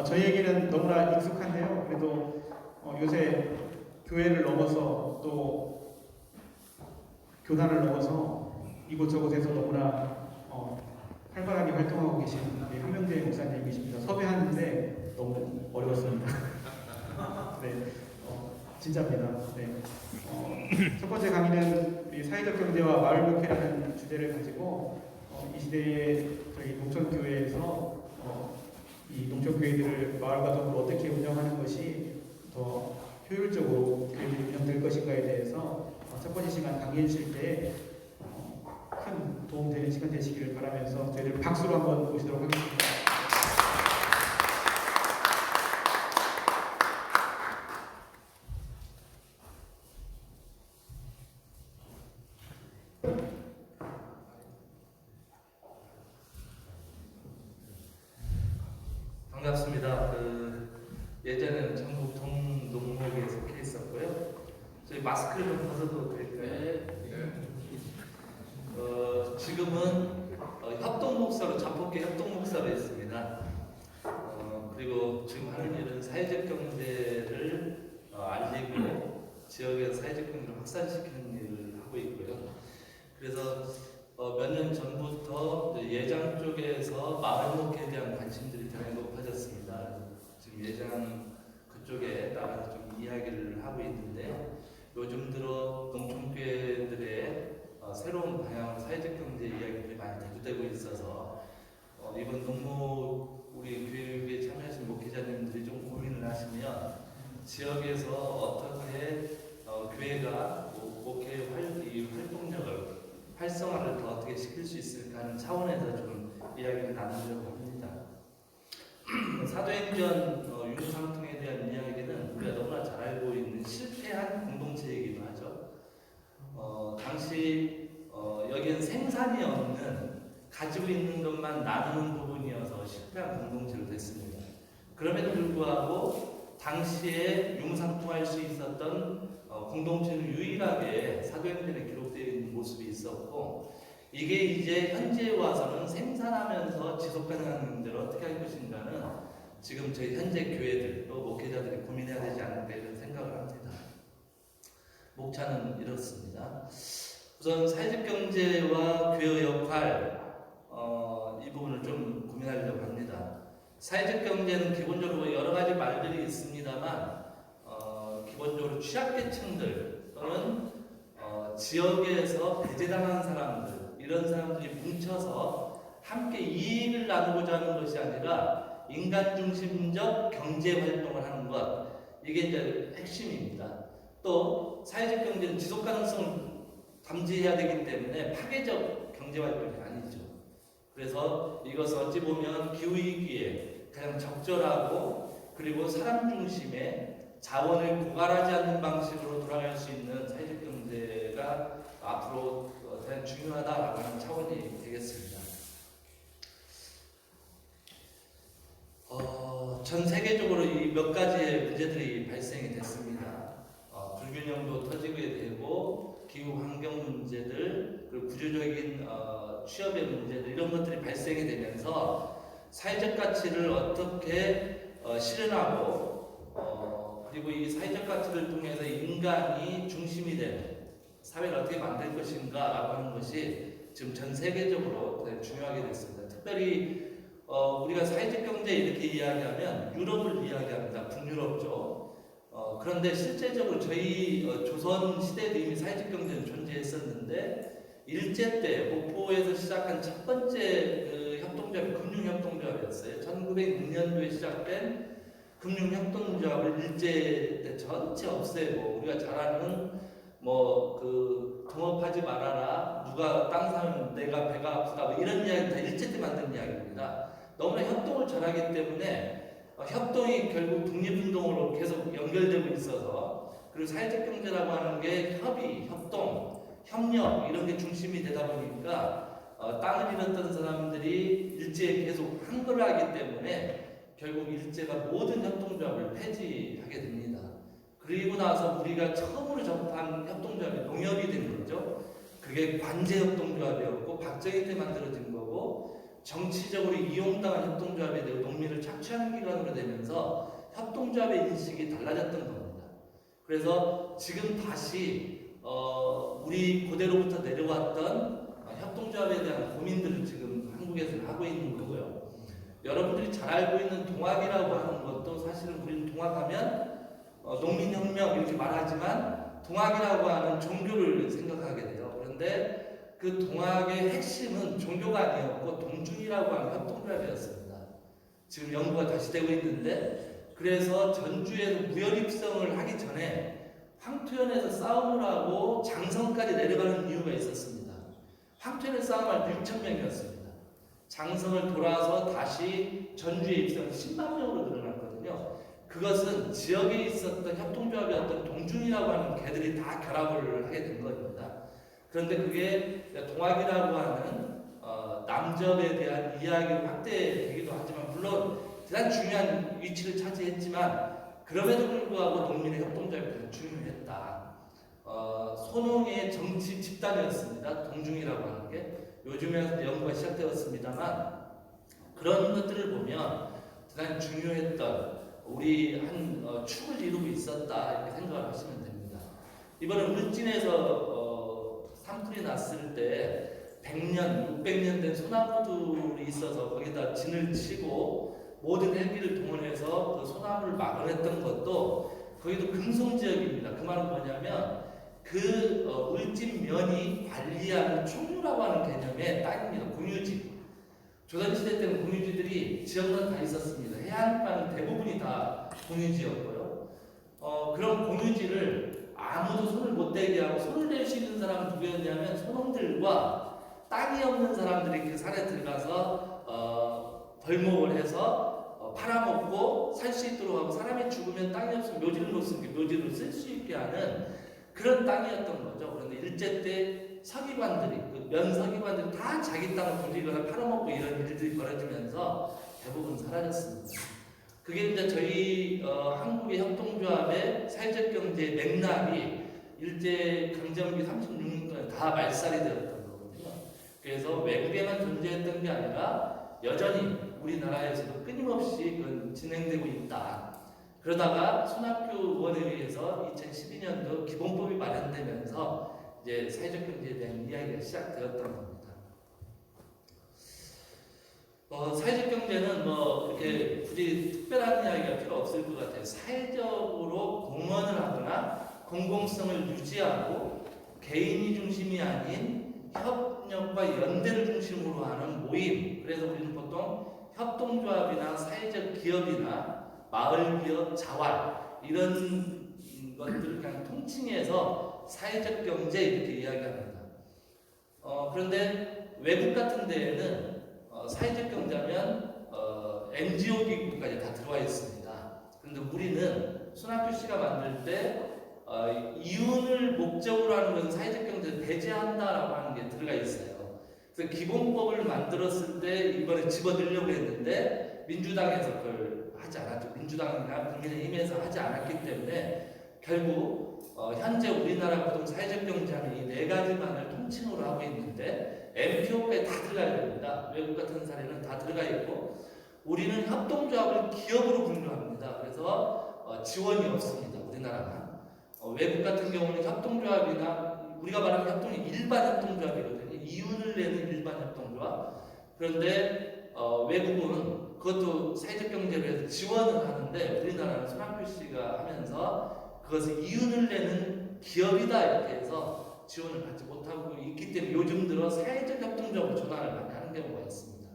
저희에게는 너무나 익숙한데요. 그래도 요새 교회를 넘어서 또 교단을 넘어서 이곳저곳에서 너무나 활발하게 활동하고 계신 한명대 목사님이십니다. 섭외하는데 너무 어려웠습니다. 네, 진짜입니다. 네. 첫 번째 강의는 우리 사회적 경제와 마을 목회라는 주제를 가지고 이 시대에 저희 농촌교회에서 이 농촌교회들을 마을과 더불어 어떻게 운영하는 것이 더 효율적으로 교회들이 운영될 것인가에 대해서 첫 번째 시간 강의해 주실 때 큰 도움되는 시간 되시기를 바라면서 저희들 박수로 한번 모시도록 하겠습니다. 반갑습니다. 예전에는 전국 동농목에 속해 있었고요. 저희 마스크를 좀 벗어도 될까요? 지금은 협동목사로 자폭계 협동목사로 있습니다. 그리고 지금 하는 일은 사회적 경제를 알리고 지역에서 사회적 경제를 확산시키는 일을 하고 있고요. 그래서 몇 년 전부터 예장 쪽에서 마을 목회에 대한 관심들이 대단히 높아졌습니다. 지금 예장 그쪽에 따라서 좀 이야기를 하고 있는데 요즘 들어 농촌교회들의 새로운 방향 사회적 경제 이야기들이 많이 대두되고 있어서 이번 농목 우리 교육에 참여하신 목회자님들이 좀 고민을 하시면 지역에서 어떻게 교회가 목회 활동력을 활성화를 더 어떻게 시킬 수 있을까 하는 차원에서 좀 이야기를 나누려고 합니다. 사도행전 윤상통에 대한 이야기는 우리가 너무나 잘 알고 있는 실패한 공동체이기도 하죠. 당시 여기엔 생산이 없는 가지고 있는 것만 나누는 부분이어서 실패한 공동체로 됐습니다. 그럼에도 불구하고 당시에 융상통할 수 있었던 공동체는 유일하게 사도행전에 기록되어 있는 모습이 있었고 이게 이제 현재에 와서는 생산하면서 지속 가능한 문제를 어떻게 할 것인가는 지금 저희 현재 교회들 또 목회자들이 고민해야 되지 않을까 이런 생각을 합니다. 목차는 이렇습니다. 우선 사회적 경제와 교회의 역할 이 부분을 좀 고민하려고 합니다. 사회적 경제는 기본적으로 여러 가지 말들이 있습니다만 기본적으로 취약계층들 또는 지역에서 배제당한 사람들 이런 사람들이 뭉쳐서 함께 이익을 나누고자 하는 것이 아니라 인간 중심적 경제 활동을 하는 것 이게 이제 핵심입니다. 또 사회적 경제는 지속 가능성을 담지해야 되기 때문에 파괴적 경제 활동이 아니죠. 그래서 이것을 어찌 보면 기후위기에 가장 적절하고 그리고 사람 중심의 자원을 고갈하지 않는 방식으로 돌아갈 수 있는 사회적 경제가 앞으로 대단히 중요하다라고 하는 차원이 되겠습니다. 전 세계적으로 이 몇 가지의 문제들이 발생이 됐습니다. 불균형도 터지게 되고 기후 환경 문제들 그리고 구조적인 취업의 문제들 이런 것들이 발생이 되면서 사회적 가치를 어떻게 실현하고 그리고 이 사회적 가치를 통해서 인간이 중심이 되는 사회를 어떻게 만들 것인가 라고 하는 것이 지금 전 세계적으로 중요하게 됐습니다. 특별히 우리가 사회적 경제 이렇게 이야기하면 유럽을 이야기합니다. 북유럽 쪽. 그런데 실제적으로 저희 조선 시대에도 이미 사회적 경제는 존재했었는데 일제 때 목포에서 시작한 첫 번째 협동조합이 금융협동조합이었어요. 1906년도에 시작된 금융협동조합을 일제 때 전체 없애고 우리가 잘 아는 동업하지 말아라 누가 땅 사면 내가 배가 아프다 이런 이야기 다 일제 때 만든 이야기입니다. 너무나 협동을 잘하기 때문에 협동이 결국 독립운동으로 계속 연결되고 있어서 그리고 사회적 경제라고 하는 게 협의, 협동, 협력 이런 게 중심이 되다 보니까 땅을 잃었던 사람들이 일제에 계속 항거를 하기 때문에 결국 일제가 모든 협동조합을 폐지하게 됩니다. 그리고 나서 우리가 처음으로 접한 협동조합이 농협이 된 거죠. 그게 관제협동조합이었고 박정희 때 만들어진 거고 정치적으로 이용당한 협동조합에 대해 농민을 착취하는 기관으로 되면서 협동조합의 인식이 달라졌던 겁니다. 그래서 지금 다시 우리 고대로부터 내려왔던 협동조합에 대한 고민들을 지금 한국에서 하고 있는 거고요. 여러분들이 잘 알고 있는 동학이라고 하는 것도 사실은 우리는 동학하면 농민혁명 이렇게 말하지만 동학이라고 하는 종교를 생각하게 돼요. 그런데 그 동학의 핵심은 종교가 아니었고 동중이라고 하는 협동조합이었습니다. 지금 연구가 다시 되고 있는데, 그래서 전주에서 무혈입성을 하기 전에 황토현에서 싸움을 하고 장성까지 내려가는 이유가 있었습니다. 황토현에서 싸움할 6,000명이었습니다. 장성을 돌아서 다시 전주에 입성해서 10만 명으로 늘어났거든요. 그것은 지역에 있었던 협동조합이었던 동중이라고 하는 개들이 다 결합을 하게 된 겁니다. 그런데 그게 동학이라고 하는 남접에 대한 이야기를 확대되기도 하지만, 물론 대단히 중요한 위치를 차지했지만, 그럼에도 불구하고 농민의 협동조합이 가장 중요했다. 소농의 정치 집단이었습니다. 동중이라고 하는 게 요즘에 연구가 시작되었습니다만, 그런 것들을 보면 대단히 중요했던 우리 한 축을 이루고 있었다, 이렇게 생각을 하시면 됩니다. 이번에 울진에서 산불이 났을 때 100년, 600년 된 소나무들이 있어서 거기다 진을 치고 모든 헬기를 동원해서 그 소나무를 막아냈던 것도 거기도 금송 지역입니다. 그 말은 뭐냐면 그 울진면이 관리하는 총무라고 하는 개념의 땅입니다. 공유지. 조선시대 때는 공유지들이 지역마다 다 있었습니다. 해안가는 대부분이 다 공유지였고요. 그런 공유지를 아무도 손을 못 대게 하고, 손을 댈 수 있는 사람은 누구였냐면 소농들과 땅이 없는 사람들이 그 산에 들어가서 벌목을 해서 팔아먹고 살 수 있도록 하고, 사람이 죽으면 땅이 없으면 묘지를 놓습니다. 묘지를 쓸 수 있게 하는 그런 땅이었던 거죠. 그런데 일제 때 서기관들이, 그 면서기관들이 다 자기 땅을 불리거나 팔아먹고 이런 일들이 벌어지면서 대부분 사라졌습니다. 그게 이제 저희 한국의 협동조합의 사회적 경제 맥락이 일제 강점기 36년 동안 다 말살이 되었던 거거든요. 그래서 외국에만 존재했던 게 아니라 여전히 우리나라에서도 끊임없이 그건 진행되고 있다. 그러다가 손학규 의원에 의해서 2012년도 기본법이 마련되면서 이제 사회적 경제에 대한 이야기가 시작되었던 겁니다. 사회적 경제는 뭐 이렇게 굳이 특별한 이야기가 필요 없을 것 같아요. 사회적으로 공헌을 하거나 공공성을 유지하고 개인이 중심이 아닌 협력과 연대를 중심으로 하는 모임. 그래서 우리는 보통 협동조합이나 사회적 기업이나 마을기업, 자활 이런 것들을 그냥 통칭해서 사회적 경제 이렇게 이야기합니다. 그런데 외국 같은 데에는 사회적 경제하면 NGO 기구까지 다 들어와 있습니다. 그런데 우리는 손학규 씨가 만들 때 이윤을 목적으로 하는 것은 사회적 경제를 배제한다라고 하는 게 들어가 있어요. 그래서 기본법을 만들었을 때 이번에 집어넣으려고 했는데 민주당에서 그걸 하지 않았죠. 민주당이나 국민의힘에서 하지 않았기 때문에 결국 현재 우리나라 고등 사회적 경제하는 이 네 가지만을 통칭으로 하고 있는데 MPO까지 다 들어가야 됩니다. 외국 같은 사례는 다 들어가 있고, 우리는 협동조합을 기업으로 분류합니다. 그래서 지원이 없습니다. 우리나라가. 외국 같은 경우는 협동조합이나 우리가 말하는 협동이 일반 협동조합이거든요. 이윤을 내는 일반 협동조합. 그런데 외국은 그것도 사회적 경제로 해서 지원을 하는데, 우리나라는 손학규 씨가 하면서 그것을 이윤을 내는 기업이다 이렇게 해서 지원을 받지 못하고 있기 때문에 요즘 들어 사회적 협동조합으로 전환을 많이 하는 경우가 있습니다.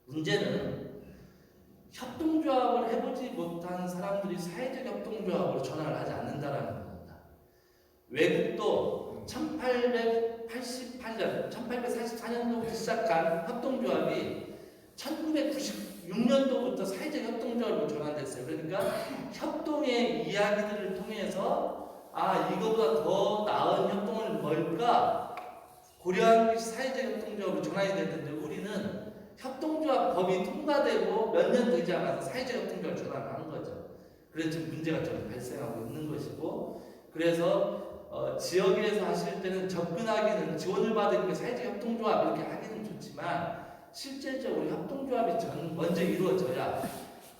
문제는 협동조합을 해보지 못한 사람들이 사회적 협동조합으로 전환을 하지 않는다는 겁니다. 외국도 1888년, 1844년도부터 시작한 협동조합이 1996년도부터 사회적 협동조합으로 전환됐어요. 그러니까 협동의 이야기들을 통해서 이거보다 더 나은 협동은 뭘까 고려한 것이 사회적 협동조합으로 전환이 됐는데, 우리는 협동조합 법이 통과되고 몇 년 되지 않아서 사회적 협동조합을 전환하는 거죠. 그래서 지금 문제가 좀 발생하고 있는 것이고, 그래서 지역에서 하실 때는 접근하기는 지원을 받으니까 사회적 협동조합 이렇게 하기는 좋지만, 실제적으로 협동조합이 먼저 이루어져야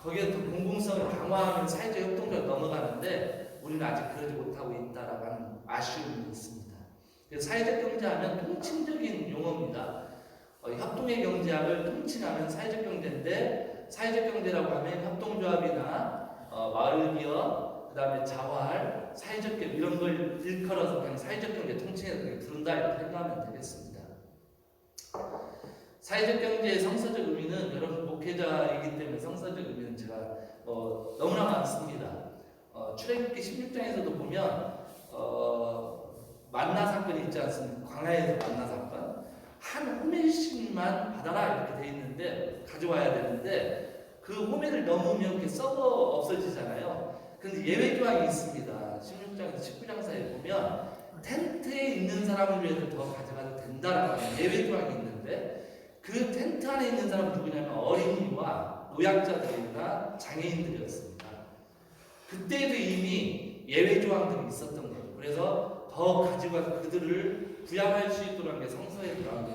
거기에 또 공공성을 강화하면 사회적 협동조합 넘어가는데 우리는 아직 그러지 못하고 있다라고 하는 아쉬움이 있습니다. 그래서 사회적 경제하면 통칭적인 용어입니다. 협동의 경제학을 통칭하면 사회적 경제인데 사회적 경제라고 하면 협동조합이나 마을 기업, 그 다음에 자활, 사회적 기업 이런 걸 일컬어서 그냥 사회적 경제 통칭해서 부른다 이렇게 생각하면 되겠습니다. 사회적 경제의 성서적 의미는 여러분 목회자이기 때문에 성서적 의미는 제가 너무나 많습니다. 출애굽기 16장에서도 보면 만나 사건이 있지 않습니까? 광야에서 만나 사건. 한 호멜씩만 받아라 이렇게 돼 있는데 가져와야 되는데 그 호멜을 넘으면 이렇게 썩어 없어지잖아요. 근데 예외 조항이 있습니다. 16장에서 19장 사이에 보면 텐트에 있는 사람을 위해서 더 가져가도 된다라는 예외 조항이 있는데 그 텐트 안에 있는 사람은 누구냐면 어린이와 노약자들이나 장애인들이었습니다. 그때도 이미 예외 조항들이 있었던 거예요. 그래서 더 가져가서 그들을 부양할 수 있도록 한 게 성서에 들어간 게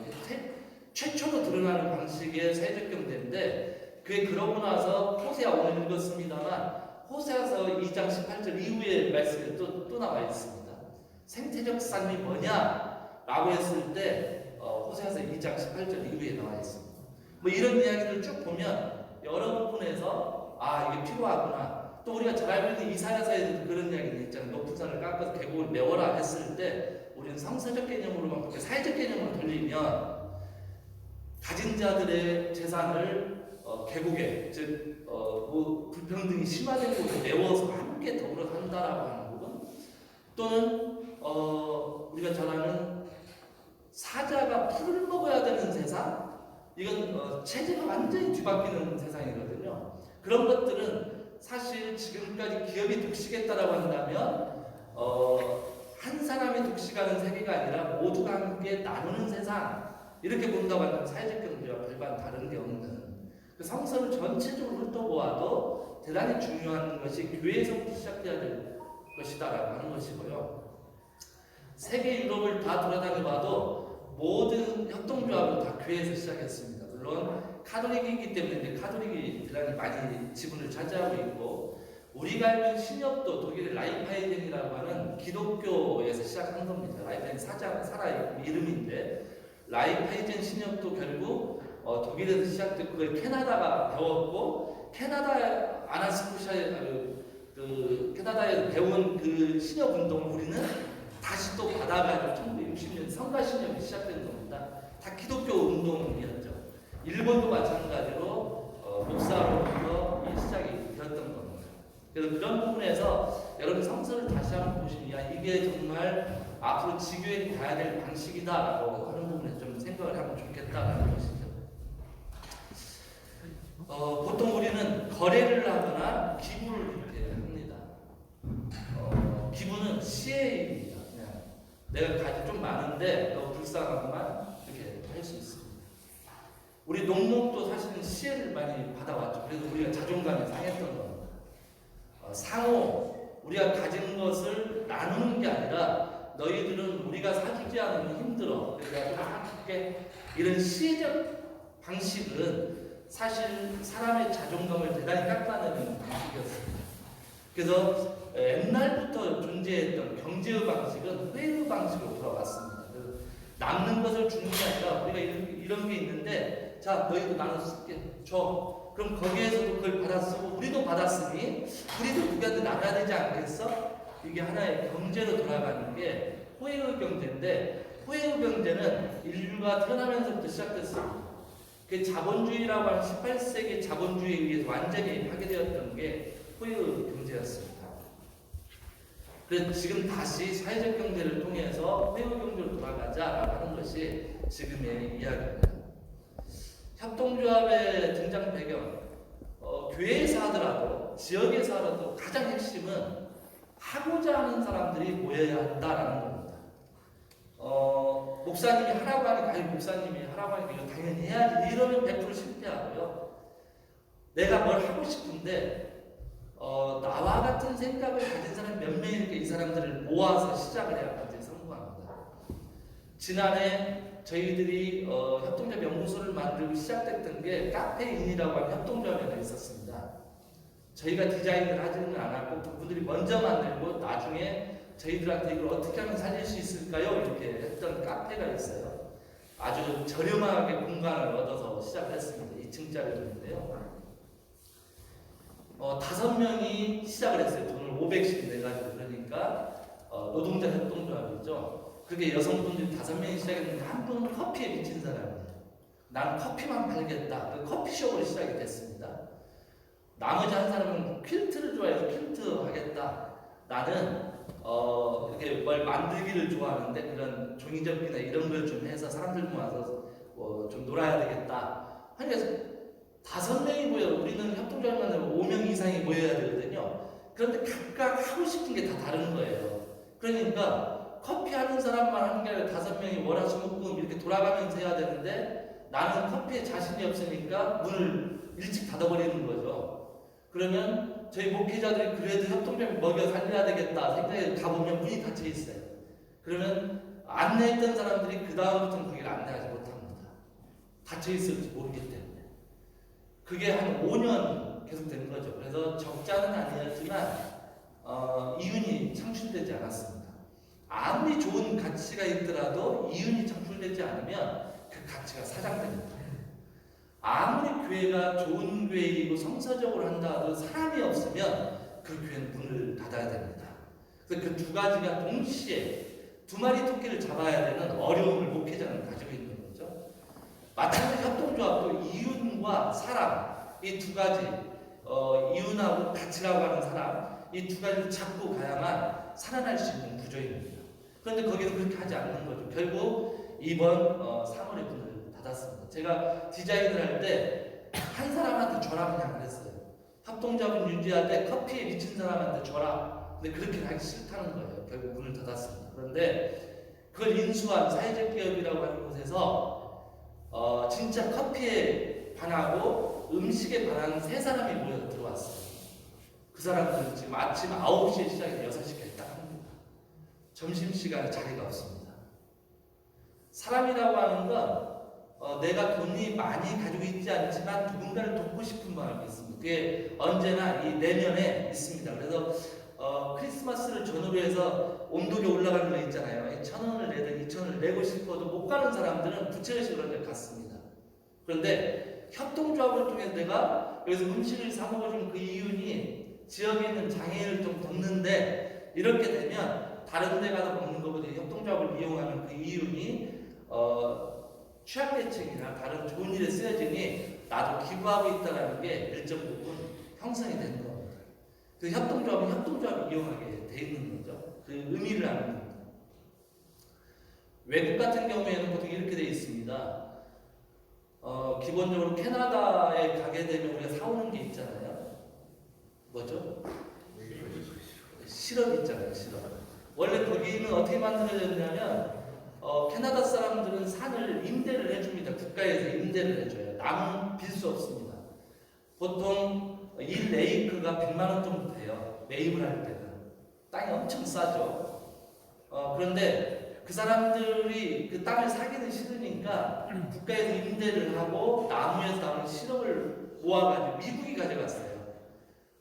최초로 드러나는 방식의 사회적 경제인데 그게 그러고 나서 호세아 오늘 읽었습니다만 호세아서 2장 18절 이후의 말씀에 또 나와 있습니다. 생태적 삶이 뭐냐라고 했을 때 호세아서 2장 18절 이후에 나와 있습니다. 뭐 이런 이야기를 쭉 보면 여러 부분에서 이게 필요하구나. 또 우리가 잘 알고 있는 이사야서에도 그런 이야기가 있잖아요. 높은 산을 깎아서 계곡을 메워라 했을 때 우리는 성서적 개념으로만 그렇게 사회적 개념으로 돌리면 가진 자들의 재산을 계곡에 즉 불평등이 심화된 곳에 메워서 함께 더불어 산다라고 하는 부분 또는 우리가 잘 아는 사자가 풀을 먹어야 되는 세상 이건 체제가 완전히 뒤바뀌는 세상이거든요. 그런 것들은 사실 지금까지 기업이 독식했다라고 한다면 한 사람이 독식하는 세계가 아니라 모두가 함께 나누는 세상 이렇게 본다고 한다면 사회적 경제와 별반 다른 게 없는 그 성서를 전체적으로 훑어보아도 대단히 중요한 것이 교회에서부터 시작돼야 될 것이다라고 하는 것이고요. 세계 유럽을 다 돌아다녀봐도 모든 협동조합은 다 교회에서 시작했습니다. 물론 카톨릭이기 때문에 이제 카톨릭이 대단히 많이 지분을 차지하고 있고 우리가 알는 신협도 독일의 라이프하이젠이라고 하는 기독교에서 시작한 겁니다. 라이프하이젠 사라의 이름인데 라이프하이젠 신협도 결국 독일에서 시작됐고 그걸 캐나다가 배웠고 캐나다 캐나다에서 배운 그 신협 운동을 우리는 다시 또 받아가지고 1960년 성가 신협이 시작된 겁니다. 다 기독교 운동이었죠. 일본도 마찬가지로 목사로부터 이 시작이 되었던 겁니다. 그래서 그런 부분에서 여러분 성서를 다시 한번 보시면 이게 정말 앞으로 지교에 가야 될 방식이다라고 하는 부분에 좀 생각을 하면 좋겠다라는 것이죠. 보통 우리는 거래를 하거나 기부를 이렇게 합니다. 기부는 시의 일입니다. 그냥 내가 가지 좀 많은데 너 불쌍하구만 이렇게 할 수 있습니다. 우리 농목도 사실은 시혜를 많이 받아왔죠. 그래서 우리가 자존감이 상했던 겁니다. 상호, 우리가 가진 것을 나누는 게 아니라 너희들은 우리가 사주지 않으면 힘들어. 그래서 내가 좀 할게. 이런 시혜적 방식은 사실 사람의 자존감을 대단히 깎아내리는 방식이었습니다. 그래서 옛날부터 존재했던 경제의 방식은 회의 방식으로 돌아왔습니다. 남는 것을 주는 게 아니라 우리가 이런 게 있는데 자 너희도 나눠서 쓸게 줘. 그럼 거기에서도 그걸 받아 쓰고 우리도 받았으니 우리도 누구한테 나눠야 되지 않겠어? 이게 하나의 경제로 돌아가는 게 호혜의 경제인데 호혜의 경제는 인류가 태어나면서부터 시작됐습니다. 그 자본주의라고 하는 18세기 자본주의에 의해서 완전히 파괴되었던 게 호혜의 경제였습니다. 그래서 지금 다시 사회적 경제를 통해서 회의 경제로 돌아가자라고 하는 것이 지금의 이야기입니다. 협동조합의 등장 배경, 교회에서 하더라도 지역에서 하더라도 가장 핵심은 하고자 하는 사람들이 모여야 한다라는 겁니다. 목사님이 하라고 하니까 목사님이 하라고 하니까 이거 당연히 해야지 이러면 100% 실패하고요. 내가 뭘 하고 싶은데 나와 같은 생각을 가진 사람 몇 명이니까 이 사람들을 모아서 시작을 해야 완전히 성공합니다. 지난해 저희들이 협동조합 연구소를 만들고 시작됐던 게 카페인이라고 하는 협동조합회가 있었습니다. 저희가 디자인을 하지는 않았고 그분들이 먼저 만들고 나중에 저희들한테 이걸 어떻게 하면 살릴 수 있을까요? 이렇게 했던 카페가 있어요. 아주 저렴하게 공간을 얻어서 시작을 했습니다. 2층짜리였는데요. 5명이 시작을 했어요. 돈을 500씩 내가지고. 그러니까 노동자 협동조합이죠. 그게 여성분들이 5명이 시작했는데 한 분은 커피에 미친 사람이에요. 난 커피만 팔겠다. 그 커피숍으로 시작이 됐습니다. 나머지 한 사람은 퀼트를 좋아해서 퀼트 하겠다. 나는 이렇게 뭘 만들기를 좋아하는데 그런 종이접기나 이런 걸 좀 해서 사람들 모아서 좀 놀아야 되겠다. 그러니까 5명이 모여 우리는 협동조합 만들면 5명 이상이 모여야 되거든요. 그런데 각각 하고 싶은 게 다 다른 거예요. 그러니까 커피 하는 사람만 하는 게 아니라 5명이 월화수목금 이렇게 돌아가면서 해야 되는데 나는 커피에 자신이 없으니까 문을 일찍 닫아버리는 거죠. 그러면 저희 목회자들이 그래도 협동조합 먹여 살려야 되겠다 생각에 가보면 문이 닫혀 있어요. 그러면 안내했던 사람들이 그 다음부터는 거기를 안내하지 못합니다. 닫혀 있을지 모르기 때문에. 그게 한 5년 계속된 거죠. 그래서 적자는 아니었지만 이윤이 창출되지 않았습니다. 아무리 좋은 가치가 있더라도 이윤이 창출되지 않으면 그 가치가 사장됩니다. 아무리 교회가 좋은 교회이고 성서적으로 한다 하도 사람이 없으면 그 교회는 문을 닫아야 됩니다. 그래서 그 두 가지가 동시에 두 마리 토끼를 잡아야 되는 어려움을 목회자는 가지고 있는 거죠. 마찬가지 협동조합도 이윤과 사람 이 두 가지 이윤하고 가치라고 하는 사람 이 두 가지를 잡고 가야만 살아날 수 있는 구조입니다. 그런데 거기는 그렇게 하지 않는 거죠. 결국 이번 3월에 문을 닫았습니다. 제가 디자인을 할 때 한 사람한테 줘라 그냥 그랬어요. 협동조합은 유지하되 커피에 미친 사람한테 줘라. 근데 그렇게 하기 싫다는 거예요. 결국 문을 닫았습니다. 그런데 그걸 인수한 사회적 기업이라고 하는 곳에서 진짜 커피에 반하고 음식에 반하는 3사람이 모여 들어왔어요. 그 사람들은 지금 아침 9시에 시작해서 6시까지 딱 합니다. 점심시간에 자리가 없습니다. 사람이라고 하는 건 내가 돈이 많이 가지고 있지 않지만 누군가를 돕고 싶은 마음이 있습니다. 그게 언제나 이 내면에 있습니다. 그래서 크리스마스를 전후로 해서 온도계 올라가는 거 있잖아요. 1,000원을 내든 2,000원을 내고 싶어도 못 가는 사람들은 부채의식으로 그런 데 갔습니다. 그런데 협동조합을 통해서 내가 여기서 음식을 사 먹어주면 그 이윤이 지역에 있는 장애인을 좀 돕는데 이렇게 되면 다른 데 가서 먹는 것보다 협동조합을 이용하는 그 이윤이 취약계층이나 다른 좋은 일에 쓰여지니 나도 기부하고 있다는 게 일정 부분 형성이 되는 겁니다. 그 협동조합은 협동조합을 이용하게 돼 있는 거죠. 그 의미를 아는 겁니다. 외국 같은 경우에는 보통 이렇게 돼 있습니다. 기본적으로 캐나다에 가게 되면 우리가 사오는 게 있잖아요. 뭐죠? 시럽 있잖아요. 시럽. 원래 거기는 어떻게 만들어졌냐면 캐나다 사람들은 산을 임대를 해줍니다. 국가에서 임대를 해줘요. 남은 빌 수 없습니다. 보통 1에이크가 100만 원 정도 돼요. 매입을 할 때는. 땅이 엄청 싸죠. 그런데 그 사람들이 그 땅을 사기는 싫으니까 국가에서 임대를 하고 나무에서 나오는 시럽을 모아가지고 미국이 가져갔어요.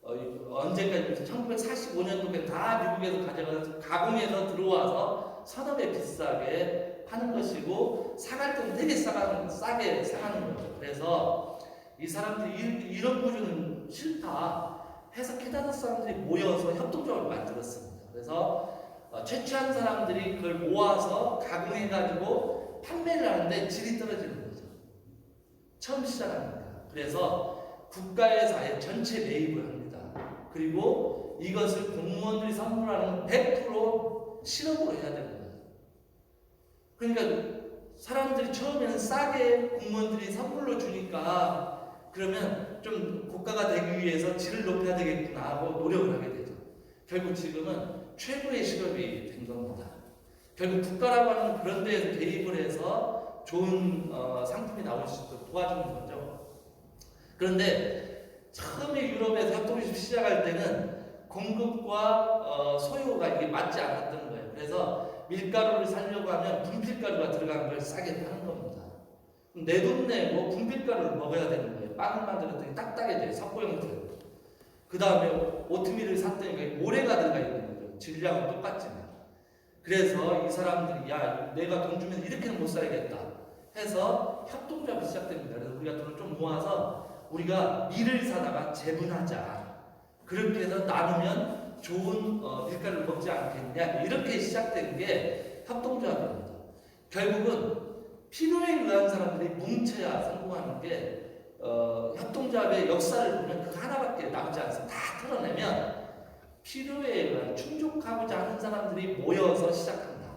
언제까지 1945년도에 다 미국에서 가져가서 가공해서 들어와서 서너배 비싸게 파는 것이고 사갈 때는 되게 싸게 사가는 거죠. 그래서 이 사람들이 이런 구조는 싫다 해서 캐나다 사람들이 모여서 협동조합을 만들었습니다. 그래서 채취한 사람들이 그걸 모아서 가공해가지고 판매를 하는데 질이 떨어지는 거죠. 처음 시작합니다. 그래서 국가에서 아예 전체 매입을 합니다. 그리고 이것을 공무원들이 선물하는 100% 실업으로 해야 되는 거예요. 그러니까 사람들이 처음에는 싸게 공무원들이 선물로 주니까 그러면 좀 고가가 되기 위해서 질을 높여야 되겠구나 하고 노력을 하게 되죠. 결국 지금은 최고의 실업이 된 겁니다. 결국 국가라고 하는 그런 데에서 개입을 해서 좋은 상품이 나올 수 있도록 도와주는 거죠. 그런데 처음에 유럽에서 협동조합 시작할 때는 공급과 소요가 이게 맞지 않았던 거예요. 그래서 밀가루를 사려고 하면 분필가루가 들어간 걸 싸게 파는 겁니다. 내 돈 내고 분필가루를 먹어야 되는 거예요. 빵을 만들었더니 딱딱해져요. 삽고 형태로. 그 다음에 오트밀을 샀더니 모래가 들어가 있는 거죠. 질량은 똑같지만. 그래서 이 사람들이 야 내가 돈 주면 이렇게는 못 살겠다 해서 협동조합이 시작됩니다. 그래서 우리가 돈을 좀 모아서 우리가 밀을 사다가 재분하자. 그렇게 해서 나누면 좋은 밀가루를 먹지 않겠냐. 이렇게 시작된 게 협동조합입니다. 결국은 필요에 의한 사람들이 뭉쳐야 성공하는 게 협동조합의 역사를 보면 그 하나밖에 남지 않습니다. 다 털어내면 필요에 의한 충족하고자 하는 사람들이 모여서 시작한다.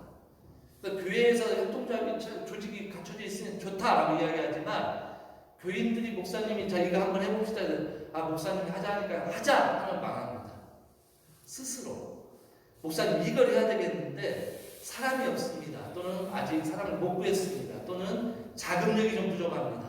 그러니까 교회에서 협동조합이 조직이 갖춰져 있으면 좋다라고 이야기하지만 교인들이 목사님이 자 이거 한번 해봅시다. 아 목사님이 하자 하니까 하자 하면 망합니다. 스스로 목사님 이걸 해야 되겠는데 사람이 없습니다. 또는 아직 사람을 못 구했습니다. 또는 자금력이 좀 부족합니다.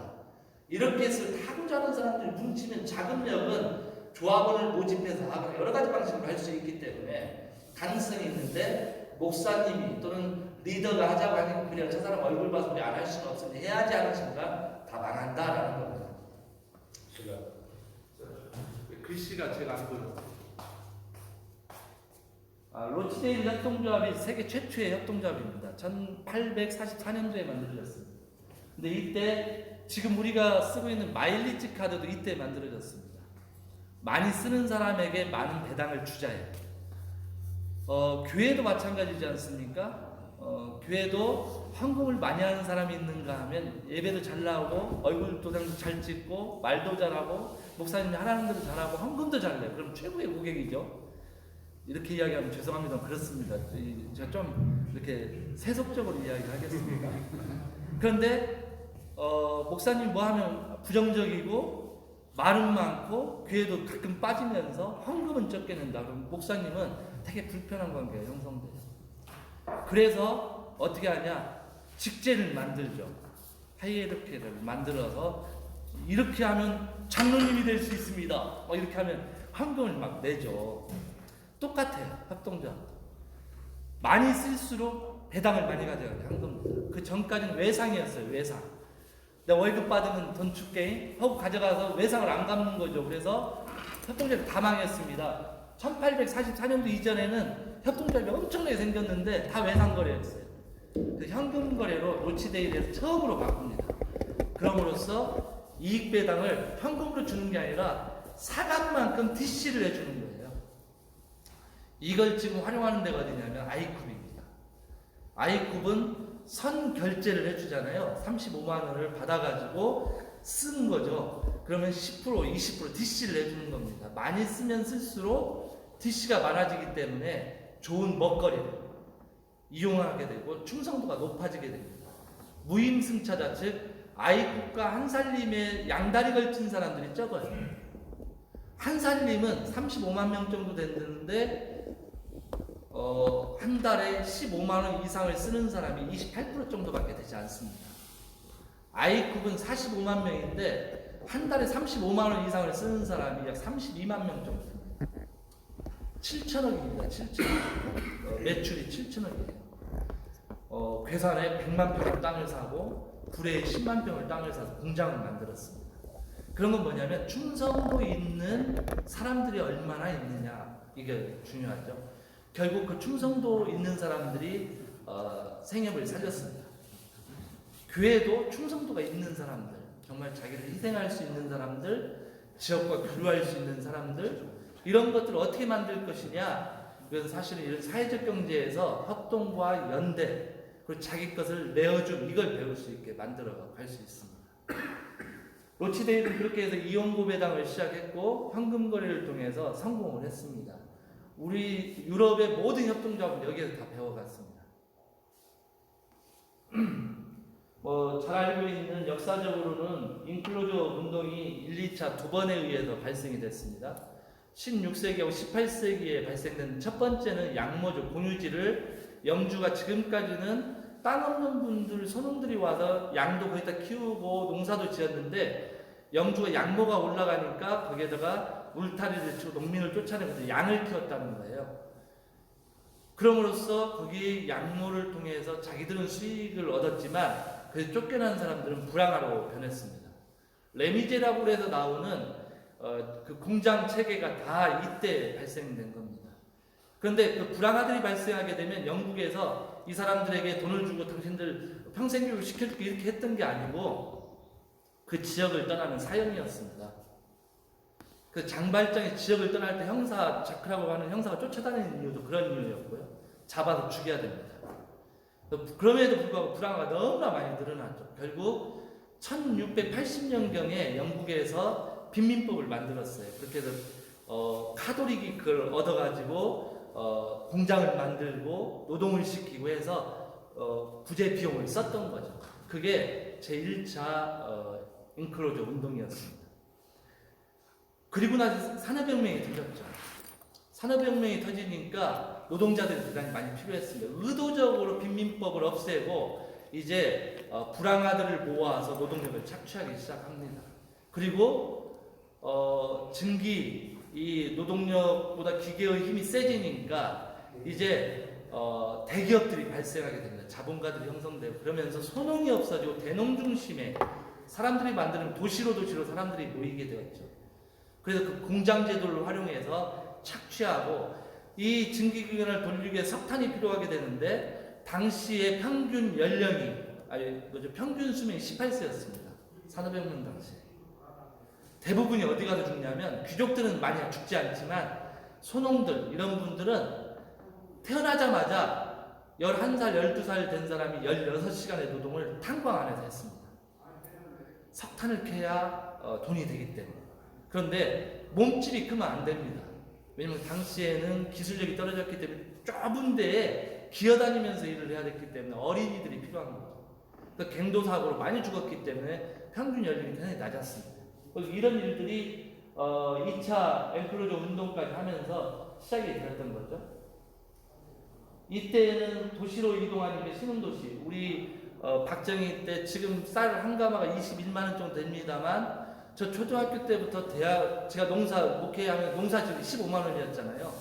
이렇게 해서 하고자 하는 사람들이 뭉치면 자금력은 조합원을 모집해서 하거나 여러 가지 방식으로 할 수 있기 때문에 가능성이 있는데 목사님이 또는 리더가 하자고 하니까 그냥 저 사람 얼굴 봐서 우리 안 할 수는 없으니 해야지 하는 순간 다 망한다라는 겁니다. 제가 글씨가 제가 안 보여. 로치데일 협동조합이 세계 최초의 협동조합입니다. 1844년도에 만들어졌습니다. 근데 이때 지금 우리가 쓰고 있는 마일리지 카드도 이때 만들어졌습니다. 많이 쓰는 사람에게 많은 배당을 주자예요. 교회도 마찬가지지 않습니까? 교회도 헌금을 많이 하는 사람이 있는가 하면 예배도 잘 나오고 얼굴 도장도 잘 찍고 말도 잘하고 목사님이 하라는 대로 잘하고 헌금도 잘 내요. 그럼 최고의 고객이죠. 이렇게 이야기하면 죄송합니다. 그렇습니다. 제가 좀 이렇게 세속적으로 이야기하겠습니다. 그런데 목사님 뭐 하면 부정적이고 말은 많고 교회도 가끔 빠지면서 헌금은 적게 낸다. 그럼 목사님은 되게 불편한 관계가 형성돼요. 그래서 어떻게 하냐? 직제를 만들죠. 하이에르키를 만들어서 이렇게 하면 장로님이 될 수 있습니다. 이렇게 하면 헌금을 막 내죠. 똑같아요. 협동조합. 많이 쓸수록 배당을 많이 가져가야 한 겁니다. 그 전까지는 외상이었어요. 외상. 내가 월급 받으면 돈 줄게 하고 가져가서 외상을 안 갚는 거죠. 그래서 협동조합이 다 망했습니다. 1844년도 이전에는 협동조합이 엄청나게 생겼는데 다 외상거래였어요. 그 현금거래로 로치데일에서 처음으로 바꿉니다. 그럼으로써 이익배당을 현금으로 주는 게 아니라 사각만큼 DC를 해주는 거예요. 이걸 지금 활용하는 데가 어디냐면 아이쿱입니다. 아이쿱은 선결제를 해주잖아요. 35만 원을 받아가지고 쓰는 거죠. 그러면 10%, 20% DC를 해주는 겁니다. 많이 쓰면 쓸수록 DC가 많아지기 때문에 좋은 먹거리를 이용하게 되고 충성도가 높아지게 됩니다. 무임승차자 즉 아이쿱과 한살림의 양다리 걸친 사람들이 적어요. 한살림은 35만 명 정도 됐는데 한 달에 15만 원 이상을 쓰는 사람이 28% 정도밖에 되지 않습니다. 아이쿱은 45만 명인데 한 달에 35만 원 이상을 쓰는 사람이 약 32만 명 정도 됩니다. 7천억입니다. 7천억. 매출이 7천억이에요. 괴산에 100만 평의 땅을 사고 구례에 10만 평의 땅을 사서 공장을 만들었습니다. 그런 건 뭐냐면 충성도 있는 사람들이 얼마나 있느냐 이게 중요하죠. 결국 그 충성도 있는 사람들이 생업을 살렸습니다. 교회도 충성도가 있는 사람들, 정말 자기를 희생할 수 있는 사람들, 지역과 교류할 수 있는 사람들, 이런 것들을 어떻게 만들 것이냐. 이건 사실은 이런 사회적 경제에서 협동과 연대, 그리고 자기 것을 내어줌, 이걸 배울 수 있게 만들어 갈 수 있습니다. 로치데일은 그렇게 해서 이용고 배당을 시작했고 현금 거래를 통해서 성공을 했습니다. 우리 유럽의 모든 협동조합은 여기에서 다 배워갔습니다. 잘 알고 있는 역사적으로는 인클로저 운동이 1, 2차 두 번에 의해서 발생이 됐습니다. 16세기하고 18세기에 발생된 첫 번째는 양모죠. 공유지를 영주가 지금까지는 땅 없는 분들, 소농들이 와서 양도 거기다 키우고 농사도 지었는데 영주가 양모가 올라가니까 거기에다가 울타리를 치고 농민을 쫓아내면서 양을 키웠다는 거예요. 그럼으로써 거기 양모를 통해서 자기들은 수익을 얻었지만 그 쫓겨난 사람들은 불황화로 변했습니다. 레미제라블 에서 나오는 그 공장 체계가 다 이때 발생된 겁니다. 그런데 그 불황화들이 발생하게 되면 영국에서 이 사람들에게 돈을 주고 당신들 평생 교육을 시켜줄게 이렇게 했던 게 아니고 그 지역을 떠나는 사형이었습니다. 그 장발장이 지역을 떠날 때 형사 자크라고 하는 형사가 쫓아다니는 이유도 그런 이유였고요. 잡아서 죽여야 됩니다. 그럼에도 불구하고 불황화가 너무나 많이 늘어났죠. 결국 1680년경에 영국에서 빈민법을 만들었어요. 그렇게 해서 카톨릭이 그걸 얻어가지고 공장을 만들고 노동을 시키고 해서 구제 비용을 썼던 거죠. 그게 제1차 잉크로저 운동이었습니다. 그리고 나서 산업혁명이 터졌죠. 산업혁명이 터지니까 노동자들이 대단히 많이 필요했습니다. 의도적으로 빈민법을 없애고 이제 불황아들을 모아서 노동력을 착취하기 시작합니다. 그리고 증기, 이 노동력보다 기계의 힘이 세지니까 이제 대기업들이 발생하게 됩니다. 자본가들이 형성되고 그러면서 소농이 없어지고 대농 중심의 사람들이 만드는 도시로 사람들이 모이게 되었죠. 그래서 그 공장 제도를 활용해서 착취하고 이 증기기관을 돌리기 위해 석탄이 필요하게 되는데 당시의 평균 연령이 평균 수명이 18세였습니다. 산업혁명 당시에. 대부분이 어디 가서 죽냐면 귀족들은 많이 죽지 않지만 소농들 이런 분들은 태어나자마자 11살, 12살 된 사람이 16시간의 노동을 탄광 안에서 했습니다. 석탄을 캐야 돈이 되기 때문에. 그런데 몸집이 크면 안 됩니다. 왜냐면 당시에는 기술력이 떨어졌기 때문에 좁은 데에 기어다니면서 일을 해야 됐기 때문에 어린이들이 필요한 거죠. 그래서 갱도사고로 많이 죽었기 때문에 평균 연령이 굉장히 낮았습니다. 이런 일들이 2차 앵크로저 운동까지 하면서 시작이 되었던 거죠. 이때는 도시로 이동하는 게 신흥도시. 우리 박정희 때 지금 쌀 한 가마가 21만 원 정도 됩니다만 저 초등학교 때부터 제가 목회하면 농사질이 15만 원이었잖아요.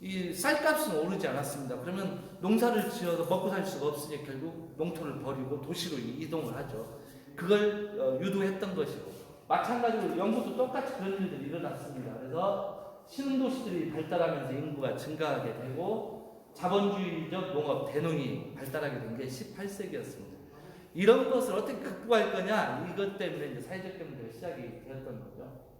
이 쌀값은 오르지 않았습니다. 그러면 농사를 지어서 먹고 살 수가 없으니 결국 농토를 버리고 도시로 이동을 하죠. 그걸 유도했던 것이고 마찬가지로 영국도 똑같이 그런 일들이 일어났습니다. 그래서 신흥도시들이 발달하면서 인구가 증가하게 되고 자본주의적 농업 대농이 발달하게 된 게 18세기였습니다. 이런 것을 어떻게 극복할 거냐 이것 때문에 이제 사회적 경제가 시작이 되었던 거죠.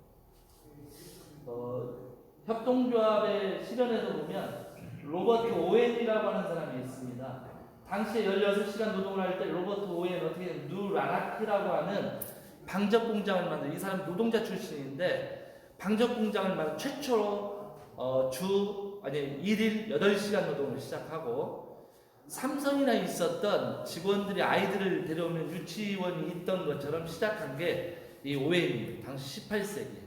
협동조합의 실현에서 보면 로버트 오웬이라고 하는 사람이 있습니다. 당시에 16시간 노동을 할 때 로버트 오웬 어떻게 누 라나키라고 하는 방적 공장을 만든 이 사람 노동자 출신인데 방적 공장을 만든 최초로 일일 8시간 노동을 시작하고 삼성이나 있었던 직원들이 아이들을 데려오면 유치원이 있던 것처럼 시작한 게 이 오웬입니다. 당시 18세기에.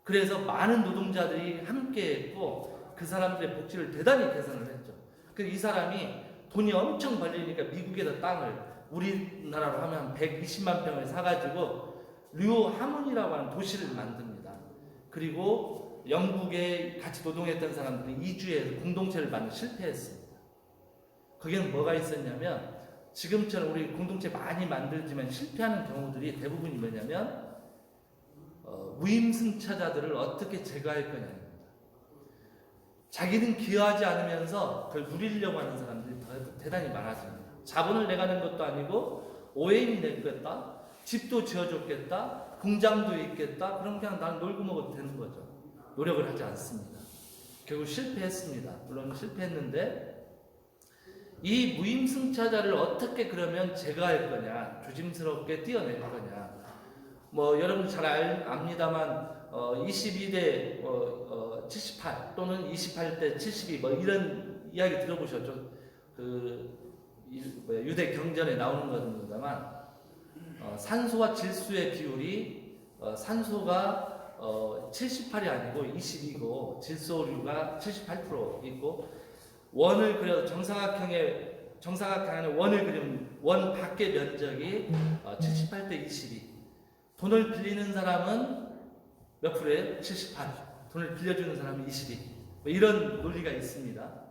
그래서 많은 노동자들이 함께 했고 그 사람들의 복지를 대단히 개선을 했죠. 그래서 이 사람이 돈이 엄청 벌리니까 미국에서 땅을 우리나라로 하면 한 120만 평을 사가지고 류 하몬이라고 하는 도시를 만듭니다. 그리고 영국에 같이 노동했던 사람들이 이주해서 공동체를 만들어 실패했습니다. 거기는 뭐가 있었냐면 지금처럼 우리 공동체 많이 만들지만 실패하는 경우들이 대부분이 뭐냐면 무임승차자들을 어떻게 제거할 거냐입니다. 자기는 기여하지 않으면서 그걸 누리려고 하는 사람들이 대단히 많아집니다. 자본을 내가는 것도 아니고 오해인이 내겠다, 집도 지어줬겠다, 공장도 있겠다, 그럼 그냥 난 놀고 먹어도 되는 거죠. 노력을 하지 않습니다. 결국 실패했습니다. 물론 실패했는데 이 무임승차자를 어떻게 그러면 제거할 거냐, 조심스럽게 띄어낼 거냐. 여러분 잘 압니다만 22대 78 또는 28대 72 이런 이야기 들어보셨죠? 유대 경전에 나오는 겁니다만 산소와 질소의 비율이 산소가 78이 아니고 22고 질소류가 78% 있고 원을 그려 정사각형의 원을 그리면 원 밖의 면적이 78대 22. 돈을 빌리는 사람은 몇 프로예요? 78. 돈을 빌려주는 사람은 22. 뭐 이런 논리가 있습니다.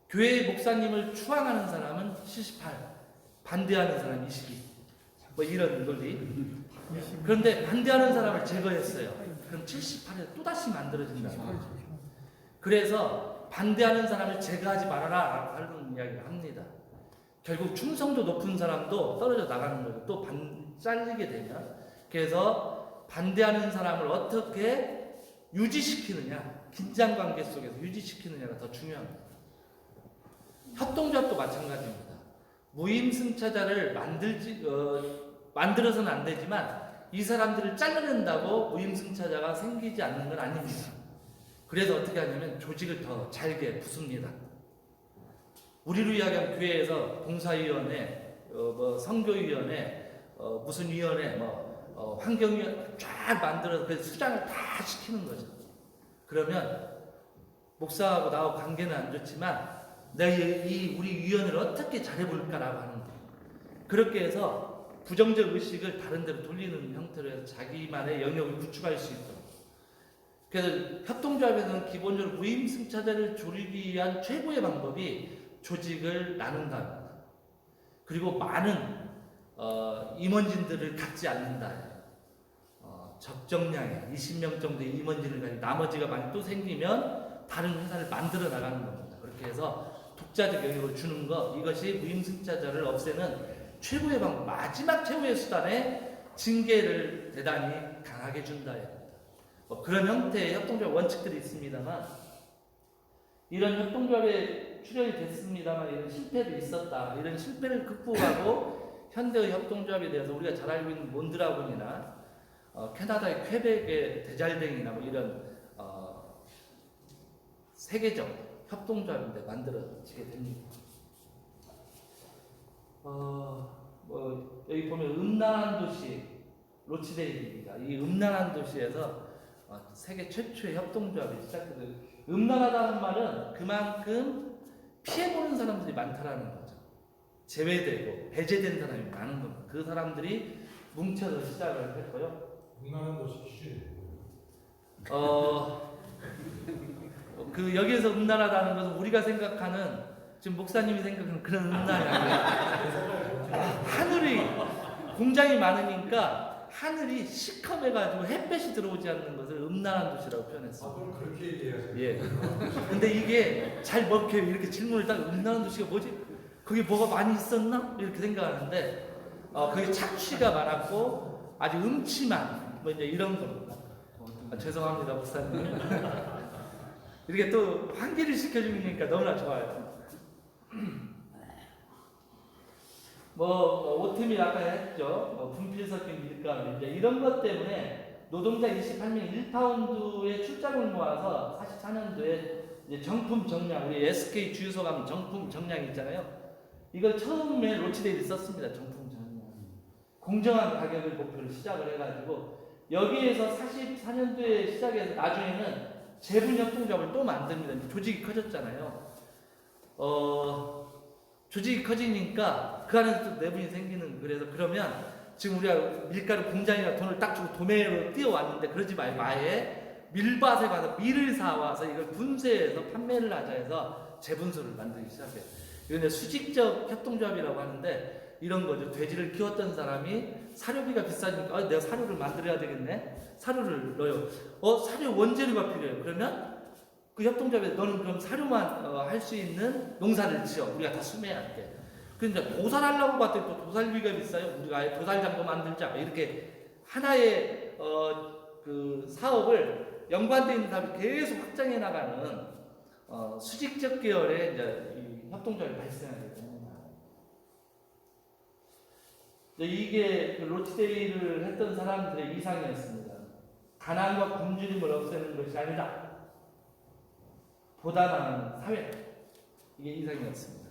교회 목사님을 추앙하는 사람은 78, 반대하는 사람은 22. 뭐 이런 논리. 그런데 반대하는 사람을 제거했어요. 그럼 78에 또다시 만들어진다. 그래서 반대하는 사람을 제거하지 말아라 하는 이야기를 합니다. 결국 충성도 높은 사람도 떨어져 나가는 거죠. 또 잘리게 되면. 그래서 반대하는 사람을 어떻게 유지시키느냐, 긴장관계 속에서 유지시키느냐가 더 중요합니다. 협동조합도 마찬가지입니다. 무임승차자를 만들어서는 안 되지만 이 사람들을 잘라낸다고 무임승차자가 생기지 않는 건 아닙니다. 그래서 어떻게 하냐면 조직을 더 잘게 부숩니다. 우리로 이야기하면 교회에서 봉사위원회, 선교위원회, 무슨 위원회, 환경위원회 쫙 만들어서 그 수장을 다 시키는 거죠. 그러면 목사하고 나하고 관계는 안 좋지만 내가 우리 위원회를 어떻게 잘해볼까라고 하는 거예요. 그렇게 해서 부정적 의식을 다른 데로 돌리는 형태로 해서 자기만의 영역을 구축할 수 있도록. 그래서 협동조합에서는 기본적으로 무임승차자를 줄이기 위한 최고의 방법이 조직을 나눈다. 그리고 많은 임원진들을 갖지 않는다. 적정량의 20명 정도의 임원진을 가지고 나머지가 많이 또 생기면 다른 회사를 만들어 나가는 겁니다. 그렇게 해서 독자적 영역을 주는 것, 이것이 무임승차자를 없애는 최고의 방법, 마지막 최후의 수단의 징계를 대단히 강하게 준다. 그런 형태의 협동조합 원칙들이 있습니다만, 이런 협동조합에 출연이 됐습니다만 이런 실패도 있었다. 이런 실패를 극복하고 현대의 협동조합에 대해서 우리가 잘 알고 있는 몬드라곤이나 캐나다의 퀘벡의 대잘댕이나 뭐 이런 세계적 협동조합인데 만들어지게 됩니다. 여기 보면 음란한 도시 로치데일입니다. 이 음란한 도시에서 세계 최초의 협동조합이 시작돼요. 음란하다는 말은 그만큼 피해보는 사람들이 많다라는 거죠. 제외되고 배제된 사람이 많은 겁니다. 그 사람들이 뭉쳐서 시작을 했고요. 음란한 도시 슈. 여기에서 음란하다는 것은 우리가 생각하는, 지금 목사님이 생각하는 그런 음란이 아니라 하늘이 공장이 많으니까 하늘이 시커매가지고 햇볕이 들어오지 않는 것을 음란한 도시라고 표현했어요. 그럼 그렇게 얘기해야죠. 예. 근데 이게 잘 먹혀요. 이렇게 질문을 딱 음란한 도시가 뭐지? 거기 뭐가 많이 있었나? 이렇게 생각하는데 거기 착취가 많았고 아주 음침한 뭐 이제 이런 겁니다. 죄송합니다, 목사님. 이렇게 또 환기를 시켜주니까 너무나 좋아요. 오트밀 아까 했죠. 분필 섞인 밀가루 이제 이런 것 때문에 노동자 28명 1파운드의 출장을 모아서 44년도에 이제 정품 정량, 우리 SK 주유소 가면 정품 정량 있잖아요. 이걸 처음에 로치데일이 썼습니다. 정품 정량. 공정한 가격을 목표로 시작을 해가지고 여기에서 44년도에 시작해서 나중에는 재분협동조합을 또 만듭니다. 조직이 커졌잖아요. 조직이 커지니까 그 안에서 또 내분이 생기는, 그래서 그러면 지금 우리가 밀가루 공장이나 돈을 딱 주고 도매로 뛰어왔는데 그러지 말고 아예 밀밭에 가서 밀을 사와서 이걸 분쇄해서 판매를 하자 해서 재분소를 만들기 시작해요. 이건 수직적 협동조합이라고 하는데 이런 거죠. 돼지를 키웠던 사람이 사료비가 비싸니까 내가 사료를 만들어야 되겠네. 사료를 넣어요. 사료 원재료가 필요해요. 그러면 그 협동조합에 너는 그럼 사료만 할 수 있는 농사를 지어. 우리가 다 수매할게. 근데 도살하려고 봤더니 또 도살비가 비싸요. 우리가 아예 도살장도 만들자. 이렇게 하나의 그 사업을 연관되어 있는 사업을 계속 확장해 나가는 수직적 계열의 이제 이 협동조합이 발생하게 됩니다. 이게 그 로치데일을 했던 사람들의 이상이었습니다. 가난과 굶주림을 없애는 것이 아니다. 보다 나은 사회. 이게 이상이었습니다.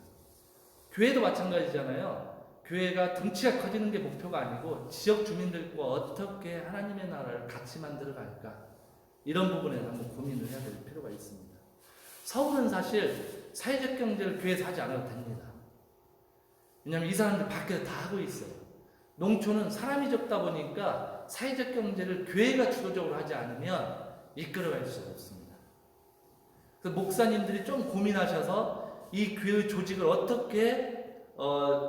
교회도 마찬가지잖아요. 교회가 덩치가 커지는 게 목표가 아니고 지역 주민들과 어떻게 하나님의 나라를 같이 만들어 갈까. 이런 부분에 한번 고민을 해야 될 필요가 있습니다. 서울은 사실 사회적 경제를 교회에서 하지 않아도 됩니다. 왜냐하면 이 사람들 밖에서 다 하고 있어요. 농촌은 사람이 적다 보니까 사회적 경제를 교회가 주도적으로 하지 않으면 이끌어갈 수가 없습니다. 그래서 목사님들이 좀 고민하셔서 이 교회 조직을 어떻게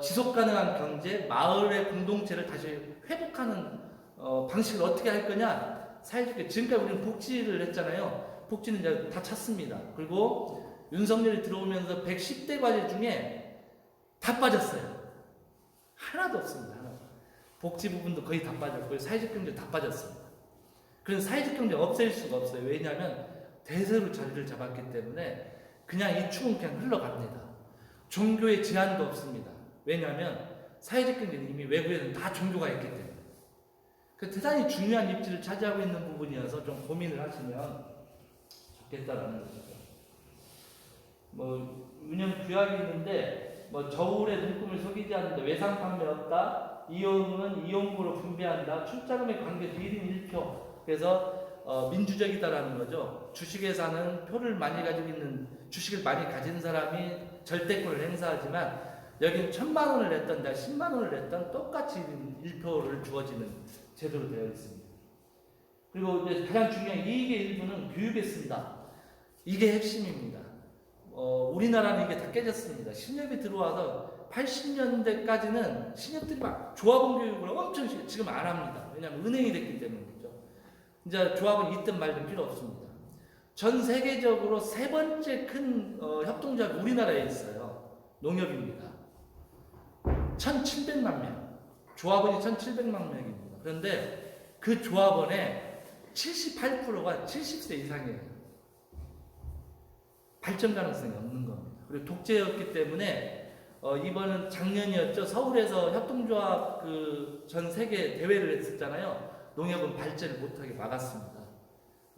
지속 가능한 경제, 마을의 공동체를 다시 회복하는 방식을 어떻게 할 거냐. 사회주의 지금까지 우리는 복지를 했잖아요. 복지는 이제 다 찼습니다. 그리고 윤석열이 들어오면서 110대 과제 중에 다 빠졌어요. 하나도 없습니다. 하나도. 복지 부분도 거의 다 빠졌고요. 사회적 경제 다 빠졌습니다. 그래서 사회적 경제 없앨 수가 없어요. 왜냐하면 대세로 자리를 잡았기 때문에 그냥 이 축은 그냥 흘러갑니다. 종교의 제한도 없습니다. 왜냐하면 사회적 경제는 이미 외국에는 다 종교가 있기 때문에. 그 대단히 중요한 입지를 차지하고 있는 부분이어서 좀 고민을 하시면 좋겠다라는 것이죠. 뭐 운영 규약이 있는데 뭐 저울에 눈금을 속이지 않는다, 외상 판매 없다, 이용은 이용구로 분배한다, 출자금의 관계도 1인 1표. 그래서 민주적이다라는 거죠. 주식회사는 표를 많이 가지고 있는, 주식을 많이 가진 사람이 절대권을 행사하지만 여기는 1,000만 원을 냈던, 10만 원을 냈던 똑같이 1표를 주어지는 제도로 되어 있습니다. 그리고 이제 가장 중요한 이익의 일부는 교육에 쓴다. 이게 핵심입니다. 우리나라는 이게 다 깨졌습니다. 신협이 들어와서 80년대까지는 신협들이 막 조합원 교육을 엄청 지금 안 합니다. 왜냐하면 은행이 됐기 때문이죠. 이제 조합은 있든 말든 필요 없습니다. 전 세계적으로 세 번째 큰 협동조합이 우리나라에 있어요. 농협입니다. 1,700만 명. 조합원이 1,700만 명입니다. 그런데 그 조합원의 78%가 70세 이상이에요. 발전 가능성이 없는 겁니다. 그리고 독재였기 때문에 이번은 작년이었죠. 서울에서 협동조합 그 전 세계 대회를 했었잖아요. 농협은 발전을 못하게 막았습니다.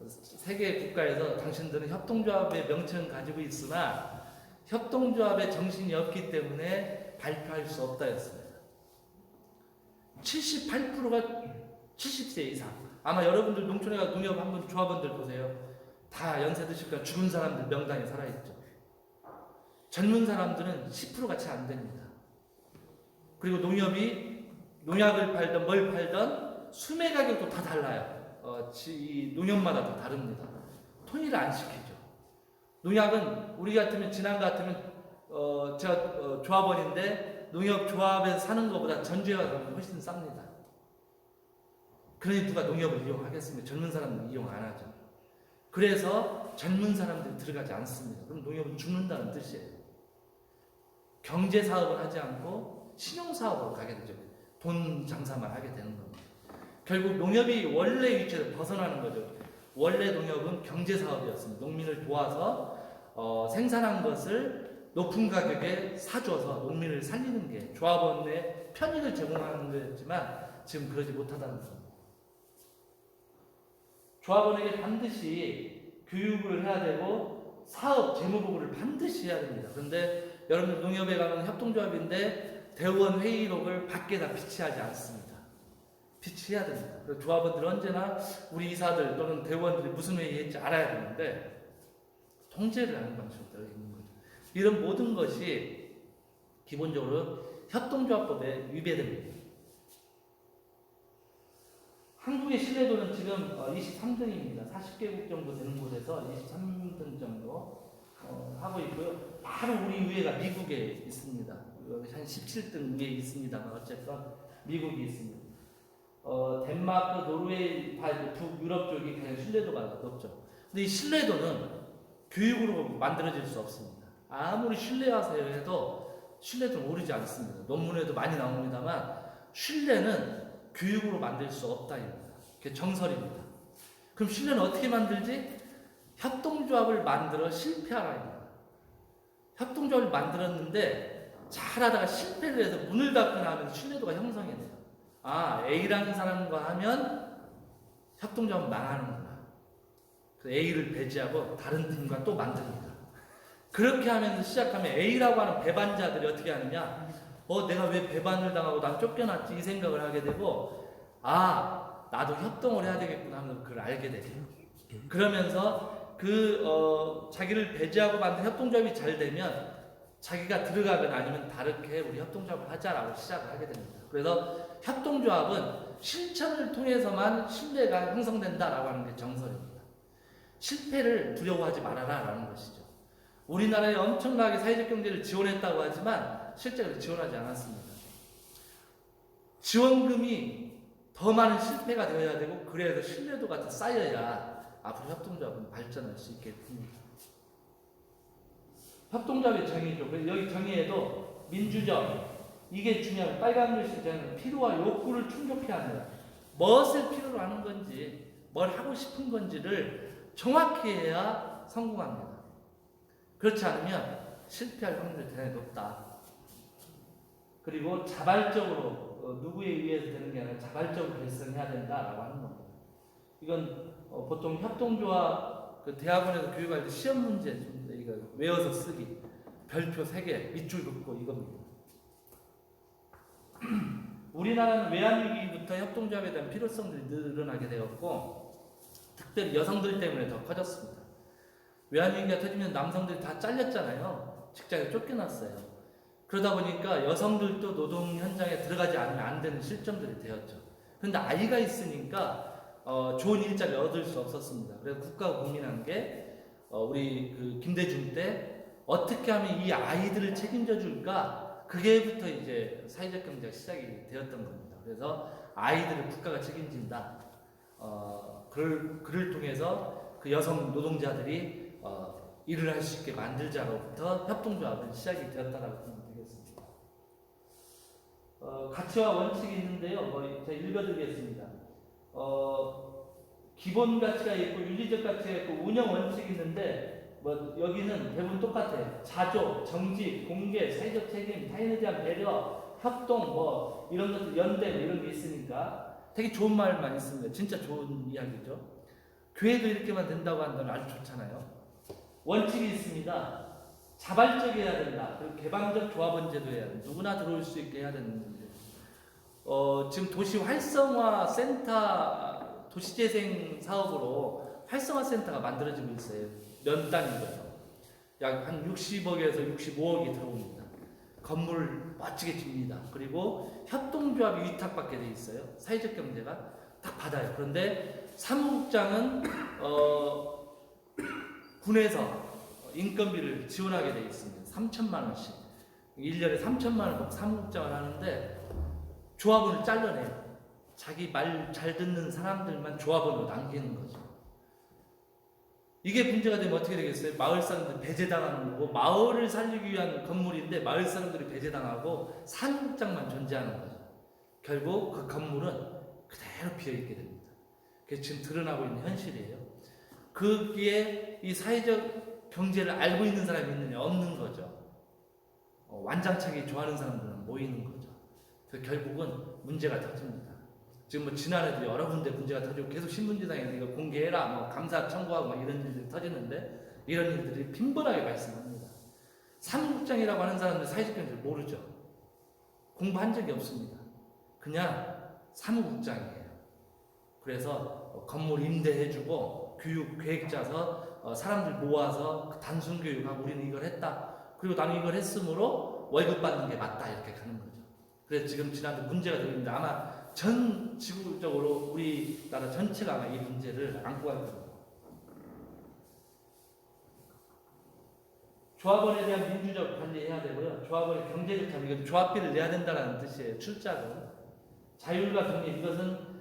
세계 국가에서 당신들은 협동조합의 명칭은 가지고 있으나 협동조합의 정신이 없기 때문에 발표할 수 없다였습니다. 78%가 70세 이상. 아마 여러분들 농촌에 가서 농협 한번 조합원들 보세요. 다 연세 드실 거야. 죽은 사람들 명단에 살아있죠. 젊은 사람들은 10%가 채 안 됩니다. 그리고 농협이 농약을 팔던 뭘 팔던 수매 가격도 다 달라요. 이 농협마다 다 다릅니다. 통일을 안 시키죠. 농약은 우리 같으면 지난 같으면 제가 조합원인데 농협 조합에서 사는 것보다 전주에 가서 훨씬 쌉니다. 그러니 누가 농협을 이용하겠습니까? 젊은 사람들은 이용 안 하죠. 그래서 젊은 사람들이 들어가지 않습니다. 그럼 농협은 죽는다는 뜻이에요. 경제 사업을 하지 않고 신용 사업으로 가게 되죠. 돈 장사만 하게 되는 겁니다. 결국 농협이 원래 위치에서 벗어나는 거죠. 원래 농협은 경제 사업이었습니다. 농민을 도와서 생산한 것을 높은 가격에 사줘서 농민을 살리는 게 조합원의 편익을 제공하는 거였지만 지금 그러지 못하다는 겁니다. 조합원에게 반드시 교육을 해야 되고 사업 재무보고를 반드시 해야 됩니다. 그런데 여러분들 농협에 가면 협동조합인데 대의원 회의록을 밖에다 비치하지 않습니다. 비치해야 됩니다. 조합원들은 언제나 우리 이사들 또는 대의원들이 무슨 회의했지 알아야 되는데 통제를 하는 방식으로 되어 있는 거죠. 이런 모든 것이 기본적으로 협동조합법에 위배됩니다. 한국의 신뢰도는 지금 23등입니다. 40개국 정도 되는 곳에서 23등 정도 하고 있고요. 바로 우리 위에가 미국에 있습니다. 여기 한 17등 위에 있습니다만 어쨌든 미국이 있습니다. 덴마크, 노르웨이 다 북유럽 쪽이 그냥 신뢰도가 높죠. 근데 이 신뢰도는 교육으로 만들어질 수 없습니다. 아무리 신뢰하세요 해도 신뢰도는 오르지 않습니다. 논문에도 많이 나옵니다만 신뢰는 교육으로 만들 수 없다입니다. 그게 정설입니다. 그럼 신뢰는 어떻게 만들지? 협동조합을 만들어 실패하라입니다. 협동조합을 만들었는데 잘하다가 실패를 해서 문을 닫거나 하면 신뢰도가 형성이 돼요. 아, A라는 사람과 하면 협동조합은 망하는구나. A를 배제하고 다른 팀과 또 만듭니다. 그렇게 하면서 시작하면 A라고 하는 배반자들이 어떻게 하느냐? 내가 왜 배반을 당하고 난 쫓겨났지? 이 생각을 하게 되고, 아, 나도 협동을 해야 되겠구나 하면서 그걸 알게 되죠. 그러면서 자기를 배제하고 만든 협동조합이 잘 되면 자기가 들어가거나 아니면 다르게 우리 협동조합을 하자라고 시작을 하게 됩니다. 그래서 협동조합은 실천을 통해서만 신뢰가 형성된다라고 하는 게 정설입니다. 실패를 두려워하지 말아라라는 것이죠. 우리나라에 엄청나게 사회적 경제를 지원했다고 하지만 실제로 지원하지 않았습니다. 지원금이 더 많은 실패가 되어야 되고 그래서 신뢰도가 더 쌓여야 앞으로 협동조합은 발전할 수 있게 됩니다. 협동조합의 정의죠. 여기 정의에도 민주적 이게 중요한 빨간 글씨 저는 필요와 욕구를 충족해야 합니다. 무엇을 필요로 하는 건지 뭘 하고 싶은 건지를 정확히 해야 성공합니다. 그렇지 않으면 실패할 확률이 대단히 높다. 그리고 자발적으로 누구에 의해서 되는 게 아니라 자발적으로 결성해야 된다라고 하는 겁니다. 이건 보통 협동조합 그 대학원에서 교육할 때 시험 문제 이거 외워서 쓰기 별표 3개 밑줄 긋고 이겁니다. 우리나라는 외환위기부터 협동조합에 대한 필요성들이 늘어나게 되었고 특별히 여성들 때문에 더 커졌습니다. 외환위기가 터지면 남성들이 다 잘렸잖아요. 직장에 쫓겨났어요. 그러다 보니까 여성들도 노동 현장에 들어가지 않으면 안 되는 실정들이 되었죠. 그런데 아이가 있으니까 좋은 일자리를 얻을 수 없었습니다. 그래서 국가가 고민한 게 우리 그 김대중 때 어떻게 하면 이 아이들을 책임져 줄까? 그게부터 이제 사회적 경제가 시작이 되었던 겁니다. 그래서 아이들을 국가가 책임진다. 그를 통해서 그 여성 노동자들이 일을 할 수 있게 만들자로부터 협동조합은 시작이 되었다라고 보면 되겠습니다. 가치와 원칙이 있는데요. 제가 읽어드리겠습니다. 기본 가치가 있고 윤리적 가치가 있고 운영 원칙이 있는데 여기는 대부분 똑같아요. 자조, 정직, 공개, 사회적 책임, 타인에 대한 배려, 협동 이런 것들 연대 이런 게 있으니까 되게 좋은 말만 있습니다. 진짜 좋은 이야기죠. 교회도 이렇게만 된다고 한다면 아주 좋잖아요. 원칙이 있습니다. 자발적이어야 된다. 그리고 개방적 조합원 제도해야 된다. 누구나 들어올 수 있게 해야 되는데 지금 도시 활성화 센터 도시재생 사업으로 활성화 센터가 만들어지고 있어요. 면 단위로요. 약 한 60억에서 65억이 들어옵니다. 건물을 멋지게 짓니다. 그리고 협동조합이 위탁받게 돼 있어요. 사회적 경제가 딱 받아요. 그런데 사무국장은 군에서 인건비를 지원하게 돼 있습니다. 3천만 원씩. 1년에 3천만 원 받고 사무국장을 하는데 조합원을 잘라내요. 자기 말 잘 듣는 사람들만 조합원으로 남기는 거죠. 이게 문제가 되면 어떻게 되겠어요? 마을 사람들이 배제당하는 거고 마을을 살리기 위한 건물인데 마을 사람들이 배제당하고 사무국장만 존재하는 거죠. 결국 그 건물은 그대로 비어있게 됩니다. 그게 지금 드러나고 있는 현실이에요. 거기에 이 사회적 경제를 알고 있는 사람이 있느냐? 없는 거죠. 완장차게 좋아하는 사람들은 모이는 거죠. 그래서 결국은 문제가 터집니다. 지금 지난해도 여러 군데 문제가 터지고 계속 신문지상에 이거 공개해라, 감사 청구하고 이런 일들이 터지는데 이런 일들이 빈번하게 발생합니다. 사무국장이라고 하는 사람들 사회적 경제를 모르죠. 공부한 적이 없습니다. 그냥 사무국장이에요. 그래서 건물 임대해주고 교육 계획 짜서 사람들 모아서 단순 교육하고 우리는 이걸 했다. 그리고 나는 이걸 했으므로 월급 받는 게 맞다 이렇게 가는 거죠. 그래서 지금 지난주 문제가 되고 있는데 아마 전 지구적으로 우리나라 전체가 아마 이 문제를 안고 갈 겁니다. 조합원에 대한 민주적 관리해야 되고요. 조합원의 경제적 참여, 이건 조합비를 내야 된다는 뜻이에요. 출자금. 자율과 독립, 이것은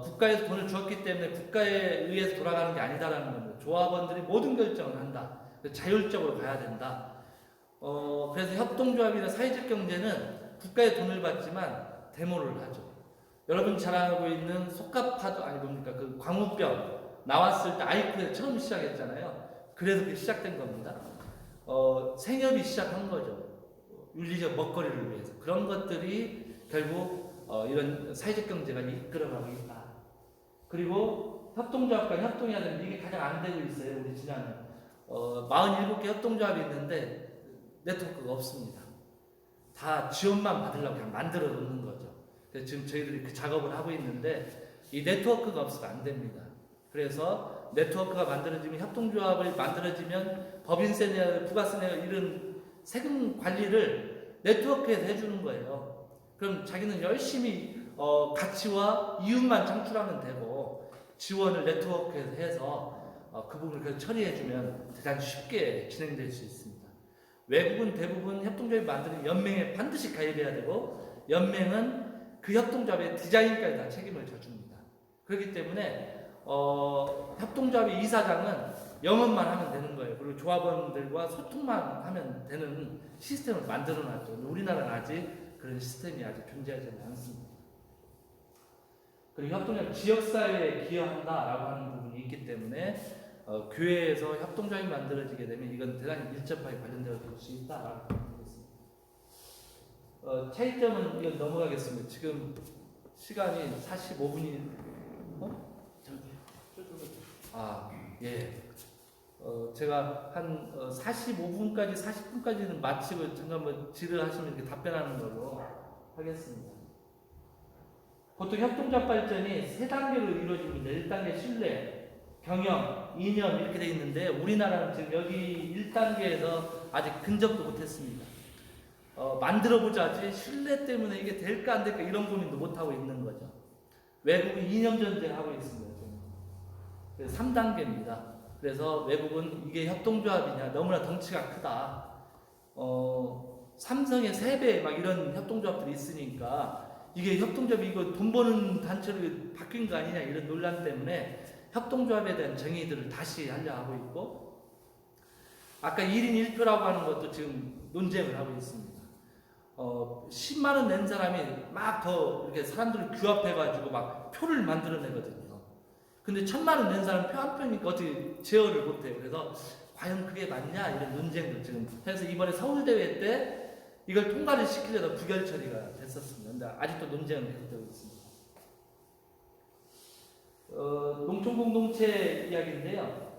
국가에서 돈을 주었기 때문에 국가에 의해서 돌아가는 게 아니다라는 겁니다. 조합원들이 모든 결정을 한다. 자율적으로 가야 된다. 그래서 협동조합이나 사회적 경제는 국가의 돈을 받지만 데모를 하죠. 여러분 잘 알고 있는 속가파도 아니 뭡니까 그 광우병 나왔을 때 아이콘에 처음 시작했잖아요. 그래서 그게 시작된 겁니다. 생협이 시작한 거죠. 윤리적 먹거리를 위해서 그런 것들이 결국 이런 사회적 경제가 이끌어가고 있다. 그리고 협동조합과 협동해야 되는데 이게 가장 안 되고 있어요. 우리 지난해 47개 협동조합이 있는데 네트워크가 없습니다. 다 지원만 받으려고 그냥 만들어 놓는 거죠. 그래서 지금 저희들이 그 작업을 하고 있는데 이 네트워크가 없으면 안 됩니다. 그래서 네트워크가 만들어지면 협동조합을 만들어지면 법인세 내야 부가세 내야 이런 세금 관리를 네트워크에서 해주는 거예요. 그럼 자기는 열심히 가치와 이윤만 창출하면 되고 지원을 네트워크에서 해서 그 부분을 그래서 처리해주면 대단히 쉽게 진행될 수 있습니다. 외국은 대부분 협동조합이 만드는 연맹에 반드시 가입해야 되고 연맹은 그 협동조합의 디자인까지 다 책임을 져줍니다. 그렇기 때문에 협동조합의 이사장은 영업만 하면 되는 거예요. 그리고 조합원들과 소통만 하면 되는 시스템을 만들어놨죠. 우리나라는 아직 그런 시스템이 아직 존재하지 않습니다. 그리고 협동조합 지역사회에 기여한다라고 하는 부분이 있기 때문에 교회에서 협동조합이 만들어지게 되면 이건 대단히 밀접하게 관련되어 볼 수 있다라고 보겠습니다. 차이점은 이건 넘어가겠습니다. 지금 시간이 45분이 예. 제가 한 45분까지 40분까지는 마치고 잠깐 뭐 질의하시면 이렇게 답변하는 걸로 하겠습니다. 보통 협동조합 발전이 3단계로 이루어집니다. 1단계 신뢰, 경영, 이념 이렇게 돼 있는데 우리나라는 지금 여기 1단계에서 아직 근접도 못했습니다. 만들어보자지 신뢰 때문에 이게 될까 안 될까 이런 고민도 못하고 있는 거죠. 외국은 이념 전쟁하고 있습니다. 그래서 3단계입니다. 그래서 외국은 이게 협동조합이냐 너무나 덩치가 크다. 삼성의 3배 막 이런 협동조합들이 있으니까 이게 협동조합이 이거 돈 버는 단체로 바뀐 거 아니냐 이런 논란 때문에 협동조합에 대한 정의들을 다시 하려 하고 있고 아까 1인 1표라고 하는 것도 지금 논쟁을 하고 있습니다. 10만 원 낸 사람이 막 더 이렇게 사람들을 규합해가지고 막 표를 만들어내거든요. 근데 1,000만 원 낸 사람 표 한 표니까 어떻게 제어를 못해요. 그래서 과연 그게 맞냐 이런 논쟁도 지금 해서 이번에 서울대회 때 이걸 통과를 시키려다 부결 처리가 됐었습니다. 근데 아직도 논쟁은 계속되고 있습니다. 농촌 공동체 이야기인데요.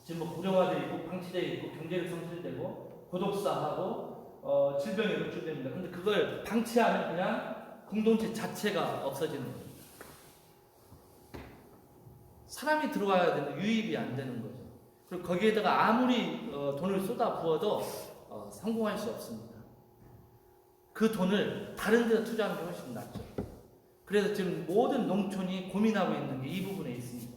지금 뭐 고령화돼 있고 방치돼 있고 경제력 성실되고 고독사하고 질병이 노출됩니다. 근데 그걸 방치하면 그냥 공동체 자체가 없어지는 겁니다. 사람이 들어와야 되는 유입이 안 되는 거죠. 그리고 거기에다가 아무리 돈을 쏟아 부어도 성공할 수 없습니다. 그 돈을 다른 데다 투자하는 게 훨씬 낫죠. 그래서 지금 모든 농촌이 고민하고 있는 게 이 부분에 있습니다.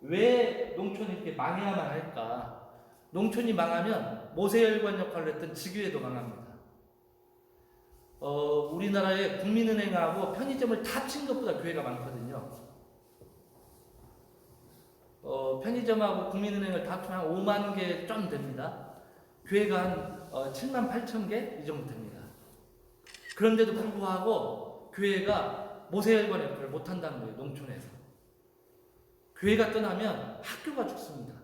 왜 농촌이 이렇게 망해야만 할까? 농촌이 망하면 모세혈관 역할을 했던 직위회도 망합니다. 우리나라에 국민은행하고 편의점을 다 합친 것보다 교회가 많거든요. 편의점하고 국민은행을 다 합치면 한 5만 개 좀 됩니다. 교회가 한 7만 8천 개 이 정도 됩니다. 그런데도 불구하고 교회가 모세혈관 역할을 못한다는 거예요. 농촌에서. 교회가 떠나면 학교가 죽습니다.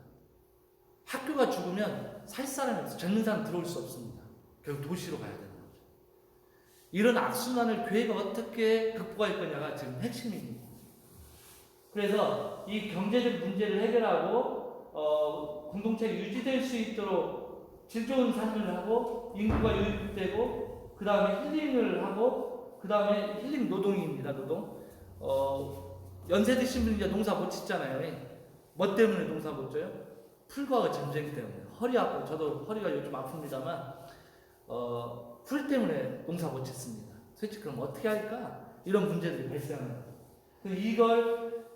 학교가 죽으면 살 사람이 없어요. 젊은 사람 들어올 수 없습니다. 결국 도시로 가야 되는 거죠. 이런 악순환을 교회가 어떻게 극복할 거냐가 지금 핵심입니다. 그래서 이 경제적 문제를 해결하고 공동체가 유지될 수 있도록 질 좋은 삶을 하고 인구가 유입되고 그 다음에 힐링을 하고 그 다음에 힐링 노동입니다. 노동. 연세 드신 분이 이제 농사 못 짓잖아요. 뭐 때문에 농사 못 져요? 풀과 전쟁 때문에. 허리 아프고 저도 허리가 요즘 아픕니다만 풀 때문에 농사 못 짓습니다. 솔직히 그럼 어떻게 할까? 이런 문제들이 발생합니다. 이걸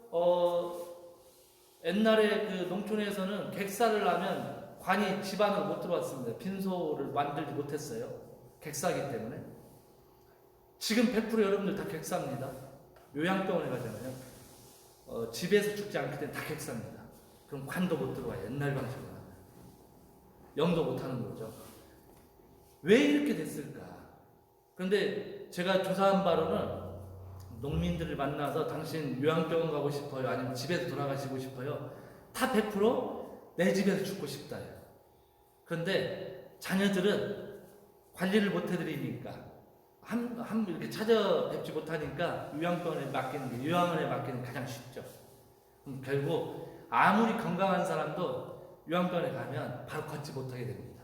옛날에 그 농촌에서는 객사를 하면 관이 집 안으로 못 들어왔습니다. 빈소를 만들지 못했어요. 객사기 때문에. 지금 100% 여러분들 다 객사입니다. 요양병원에 가잖아요. 집에서 죽지 않기 때문에 다 객사입니다. 그럼 관도 못 들어와요. 옛날 방식으로 하면. 영도 못 하는 거죠. 왜 이렇게 됐을까? 그런데 제가 조사한 바로는 농민들을 만나서 당신 요양병원 가고 싶어요? 아니면 집에서 돌아가시고 싶어요? 다 100% 내 집에서 죽고 싶다요. 그런데 자녀들은 관리를 못 해드리니까 이렇게 찾아뵙지 못하니까 요양병원에 맡기는 게 요양원에 맡기는 게 가장 쉽죠. 그럼 결국 아무리 건강한 사람도 요양병원에 가면 바로 걷지 못하게 됩니다.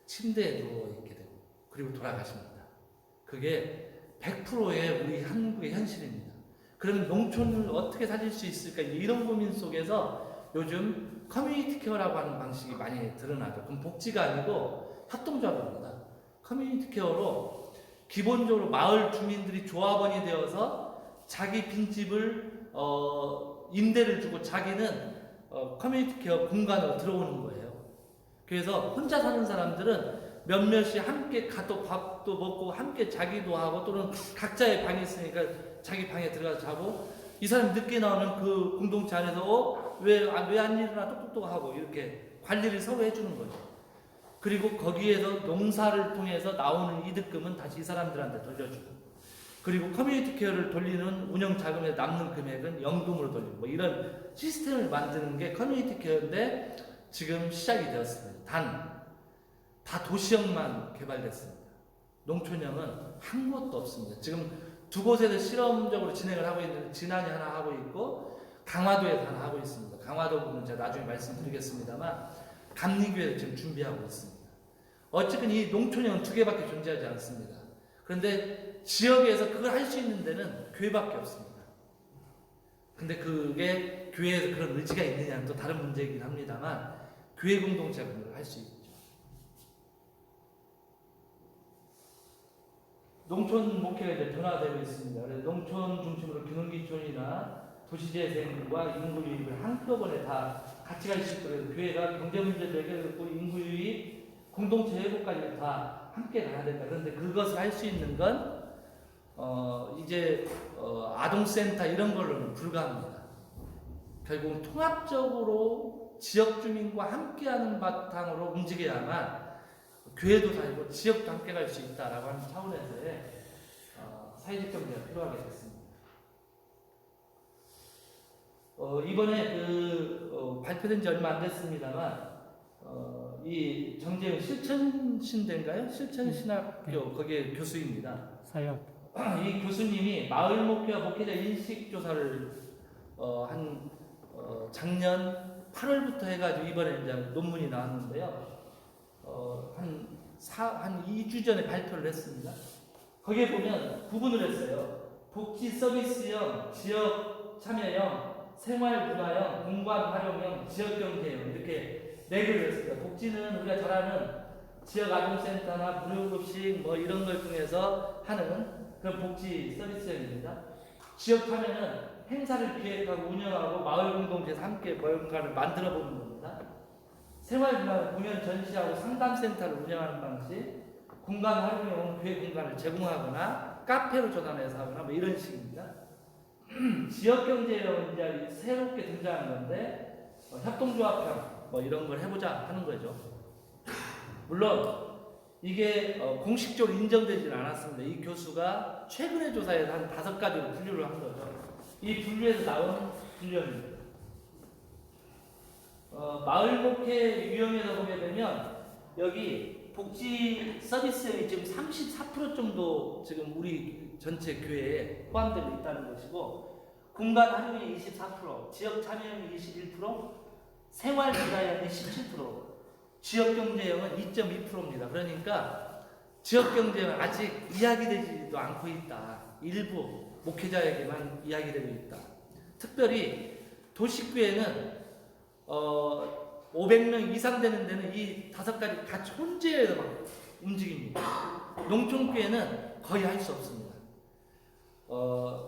침대에 누워있게 되고 그리고 돌아가십니다. 그게 100%의 우리 한국의 현실입니다. 그러면 농촌을 어떻게 살릴 수 있을까? 이런 고민 속에서 요즘 커뮤니티 케어라고 하는 방식이 많이 드러나죠. 그럼 복지가 아니고 협동조합입니다. 커뮤니티 케어로 기본적으로 마을 주민들이 조합원이 되어서 자기 빈집을 임대를 주고 자기는 커뮤니티 케어 공간으로 들어오는 거예요. 그래서 혼자 사는 사람들은 몇몇이 함께 가도 밥도 먹고 함께 자기도 하고 또는 각자의 방이 있으니까 자기 방에 들어가서 자고 이 사람이 늦게 나오면 그 공동체 안에서 왜 안 일어나 똑똑똑 하고 이렇게 관리를 서로 해주는 거죠. 그리고 거기에서 농사를 통해서 나오는 이득금은 다시 이 사람들한테 돌려주고 그리고 커뮤니티 케어를 돌리는 운영 자금에 남는 금액은 연금으로 돌리고 뭐 이런 시스템을 만드는 게 커뮤니티 케어인데 지금 시작이 되었습니다. 다 도시형만 개발됐습니다. 농촌형은 한 곳도 없습니다. 지금 두 곳에서 실험적으로 진행을 하고 있는데 진안이 하나 하고 있고 강화도에서 하나 하고 있습니다. 강화도 부분은 제가 나중에 말씀드리겠습니다만 감리교에서 지금 준비하고 있습니다. 어쨌든 이 농촌형은 두 개밖에 존재하지 않습니다. 그런데 지역에서 그걸 할 수 있는 데는 교회밖에 없습니다. 근데 그게 교회에서 그런 의지가 있느냐는 또 다른 문제이긴 합니다만 교회 공동체가 그걸 할 수 있죠. 농촌 목회가 이제 변화되고 있습니다. 그래서 농촌 중심으로 균형기촌이나 도시재생과 인구 유입을 한꺼번에 다 같이 갈 수 있도록 교회가 경제 문제를 해결하고 인구 유입, 공동체 회복까지 다 함께 가야 된다. 그런데 그것을 할 수 있는 건 이제 아동센터 이런 걸로는 불가합니다. 결국은 통합적으로 지역 주민과 함께하는 바탕으로 움직여야만 교회도 다니고 지역도 함께 갈 수 있다라고 하는 차원에서의 사회적 경제가 필요하게 됐습니다. 이번에 발표된 지 얼마 안 됐습니다만 이 정재영 실천신대인가요? 실천신학교 거기에 교수입니다. 사회학. 이 교수님이 마을 목회와 목회자 인식 조사를 작년 8월부터 해가지고 이번에 이제 논문이 나왔는데요. 한 2주 전에 발표를 했습니다. 거기에 보면 구분을 했어요. 복지 서비스형, 지역 참여형, 생활 문화형, 공간 활용형, 지역 경제형 이렇게 네 개를 했습니다. 복지는 우리가 잘 아는 지역 아동센터나 무료급식 뭐 이런 걸 통해서 하는 그런 복지 서비스형입니다. 지역 참여는 행사를 기획하고 운영하고 마을 공동체에서 함께 뭔가를 만들어 보는 겁니다. 생활문화는 공연 전시하고 상담센터를 운영하는 방식, 공간 활용형 교회 공간을 제공하거나 카페로 전환해서 하거나 뭐 이런 식입니다. 지역경제형은 이제 새롭게 등장한 건데 협동조합형 뭐 이런 걸 해보자 하는 거죠. 물론 이게 공식적으로 인정되지는 않았습니다. 이 교수가 최근의 조사에서 한 5가지로 분류를 한 거죠. 이 분류에서 나온 분류입니다. 마을 목회 유형에서 보게 되면 여기 복지 서비스형이 지금 34% 정도 지금 우리 전체 교회에 포함되어 있다는 것이고 공간 활용이 24%, 지역 참여형이 21%, 생활 문화형이 17%, 지역 경제형은 2.2%입니다. 그러니까 지역 경제형은 아직 이야기되지도 않고 있다. 일부 목회자에게만 이야기되고 있다. 특별히 도시교회는 500명 이상 되는 데는 이 5가지 같이 혼재해서 막 움직입니다. 농촌교회는 거의 할 수 없습니다.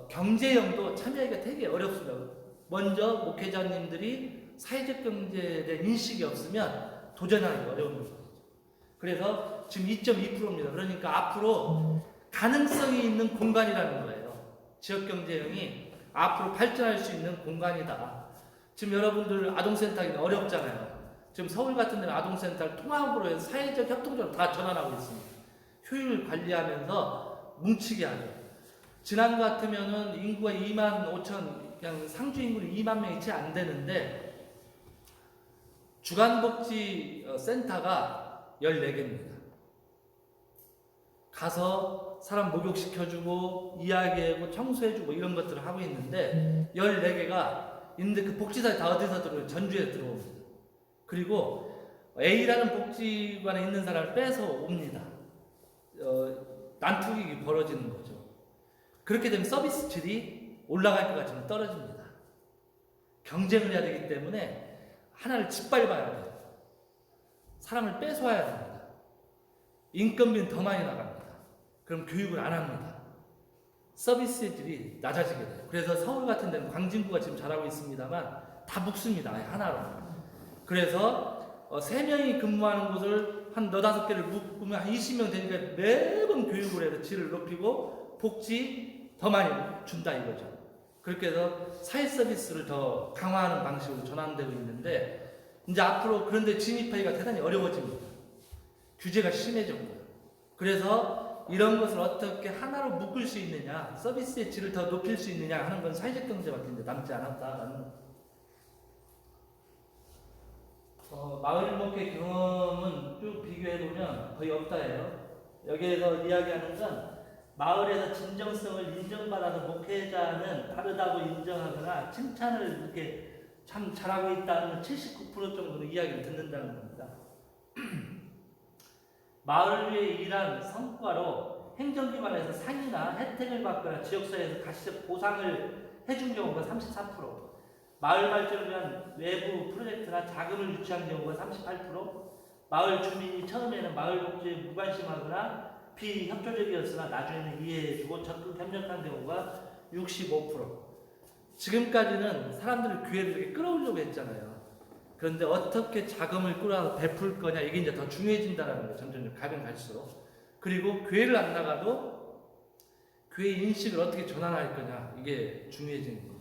경제형도 참여하기가 되게 어렵습니다. 먼저 목회자님들이 사회적 경제에 대한 인식이 없으면 도전하기 어려운 거죠. 그래서 지금 2.2%입니다. 그러니까 앞으로 가능성이 있는 공간이라는 거예요. 지역경제형이 앞으로 발전할 수 있는 공간이다. 지금 여러분들 아동센터가 어렵잖아요. 지금 서울 같은 데는 아동센터를 통합으로 해서 사회적 협동적으로 다 전환하고 있습니다. 효율 관리하면서 뭉치게 하죠. 지난 같으면은 인구가 2만 5천, 그냥 상주 인구는 2만 명이 채 안 되는데 주간복지 센터가 14개입니다. 가서 사람 목욕시켜주고 이야기하고 청소해주고 이런 것들을 하고 있는데 14개가 있는데 그 복지사에 다 어디서 들어오요? 전주에 들어옵니다. 그리고 A라는 복지관에 있는 사람을 빼서 옵니다. 난투극이 벌어지는 거죠. 그렇게 되면 서비스 질이 올라갈 것 같지만 떨어집니다. 경쟁을 해야 되기 때문에 하나를 짓밟아야 돼요. 사람을 뺏어와야 됩니다. 인건비는 더 많이 나갑니다. 그럼 교육을 안 합니다. 서비스의 질이 낮아지게 돼요. 그래서 서울 같은 데는 광진구가 지금 잘하고 있습니다만 다 묶습니다. 하나로. 그래서 3명이 근무하는 곳을 한 4-5개를 묶으면 한 20명 되니까 매번 교육을 해서 질을 높이고 복지 더 많이 준다 이거죠. 그렇게 해서 사회 서비스를 더 강화하는 방식으로 전환되고 있는데 이제 앞으로 그런데 진입하기가 대단히 어려워집니다. 규제가 심해졌고요. 그래서 이런 것을 어떻게 하나로 묶을 수 있느냐, 서비스의 질을 더 높일 수 있느냐 하는 건 사회적 경제밖에 이제 남지 않았다라는 마을 목회 경험은 쭉 비교해보면 거의 없다예요. 여기에서 이야기하는 건 마을에서 진정성을 인정받아서 목회자는 다르다고 인정하거나 칭찬을 이렇게 참 잘하고 있다는 79% 정도로 이야기를 듣는다는 겁니다. 마을 위에 일한 성과로 행정기관에서 상이나 혜택을 받거나 지역사회에서 가시적 보상을 해준 경우가 34%, 마을 발전을 위한 외부 프로젝트나 자금을 유치한 경우가 38%, 마을 주민이 처음에는 마을 복지에 무관심하거나 비협조적이었으나 나중에는 이해해주고 적극 협력한 경우가 65%. 지금까지는 사람들을 교회를 이렇게 끌어오려고 했잖아요. 그런데 어떻게 자금을 끌어와서 베풀 거냐 이게 이제 더 중요해진다는 거예요. 점점 가면 갈수록. 그리고 교회를 안 나가도 교회 인식을 어떻게 전환할 거냐 이게 중요해지는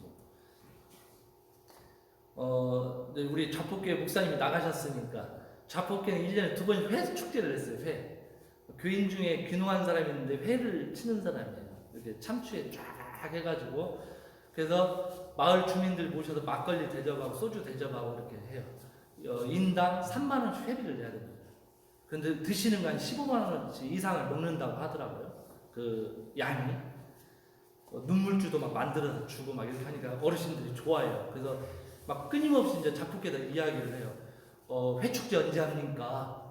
거죠. 우리 좌폭교회 목사님이 나가셨으니까 좌폭교회는 1년에 2번 회 축제를 했어요. 회. 교인 중에 귀농한 사람이 있는데 회를 치는 사람이에요. 이렇게 참치에 쫙 해가지고 그래서 마을 주민들 모셔서 막걸리 대접하고 소주 대접하고 이렇게 해요. 인당 3만 원씩 회비를 내야 됩니다. 그런데 드시는 건 15만 원어치 이상을 먹는다고 하더라고요. 그 양이 눈물주도 막 만들어서 주고 막 이렇게 하니까 어르신들이 좋아해요. 그래서 막 끊임없이 이제 작품께다 이야기를 해요. 회축제 언제 합니까?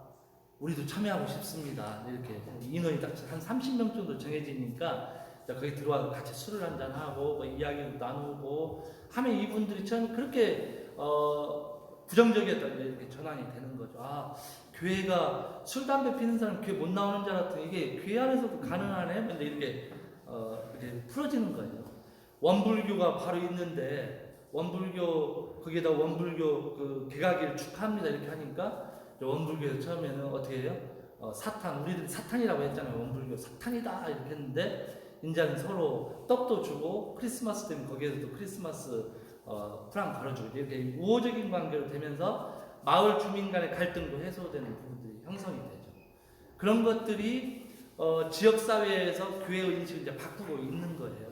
우리도 참여하고 싶습니다. 이렇게 인원이 딱 한 30명 정도 정해지니까 거기 들어와서 같이 술을 한잔하고 뭐 이야기도 나누고 하면 이분들이 참 그렇게 부정적이었던 게 이렇게 전환이 되는 거죠. 아, 교회가 술, 담배 피는 사람 교회 못 나오는 줄 알았더니 이게 교회 안에서도 가능하네? 근데 이렇게 풀어지는 거예요. 원불교가 바로 있는데 원불교 거기에다 원불교 그 개가기를 축하합니다 이렇게 하니까 원불교에서 처음에는 어떻게 해요? 사탄, 우리들이 사탄이라고 했잖아요. 원불교 사탄이다 이렇게 했는데 이제는 서로 떡도 주고 크리스마스 때문에 거기에서도 크리스마스 프랑 걸어주고 이렇게 우호적인 관계로 되면서 마을 주민 간의 갈등도 해소되는 부분들이 형성이 되죠. 그런 것들이 지역사회에서 교회의 인식을 이제 바꾸고 있는 거예요.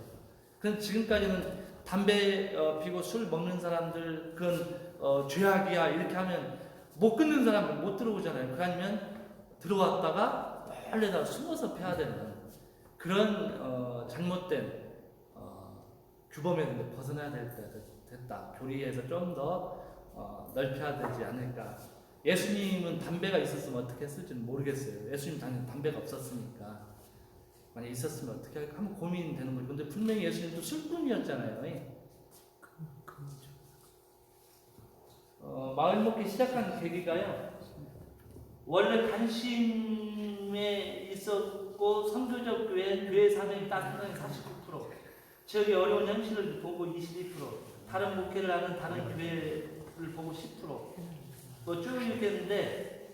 그럼 지금까지는 담배 피고 술 먹는 사람들 그건 죄악이야 이렇게 하면 못 끊는 사람은 못 들어오잖아요. 그 아니면 들어왔다가 원래다 숨어서 패야 되는 그런 잘못된 규범에서 벗어나야 될 때가 됐다. 교리에서 좀 더 넓혀야 되지 않을까. 예수님은 담배가 있었으면 어떻게 했을지는 모르겠어요. 예수님 당연히 담배가 없었으니까. 만약 있었으면 어떻게 할까 하면 고민되는 거죠. 근데 분명히 예수님도 술꾼이었잖아요. 마을 먹기 시작한 계기가요. 원래 관심에 있었고 선교적 교회 사명이 따뜻한 49%, 지역의 어려운 현실을 보고 22%, 다른 목회를 하는 다른 교회를 보고 10%, 뭐 쭉 이렇게 했는데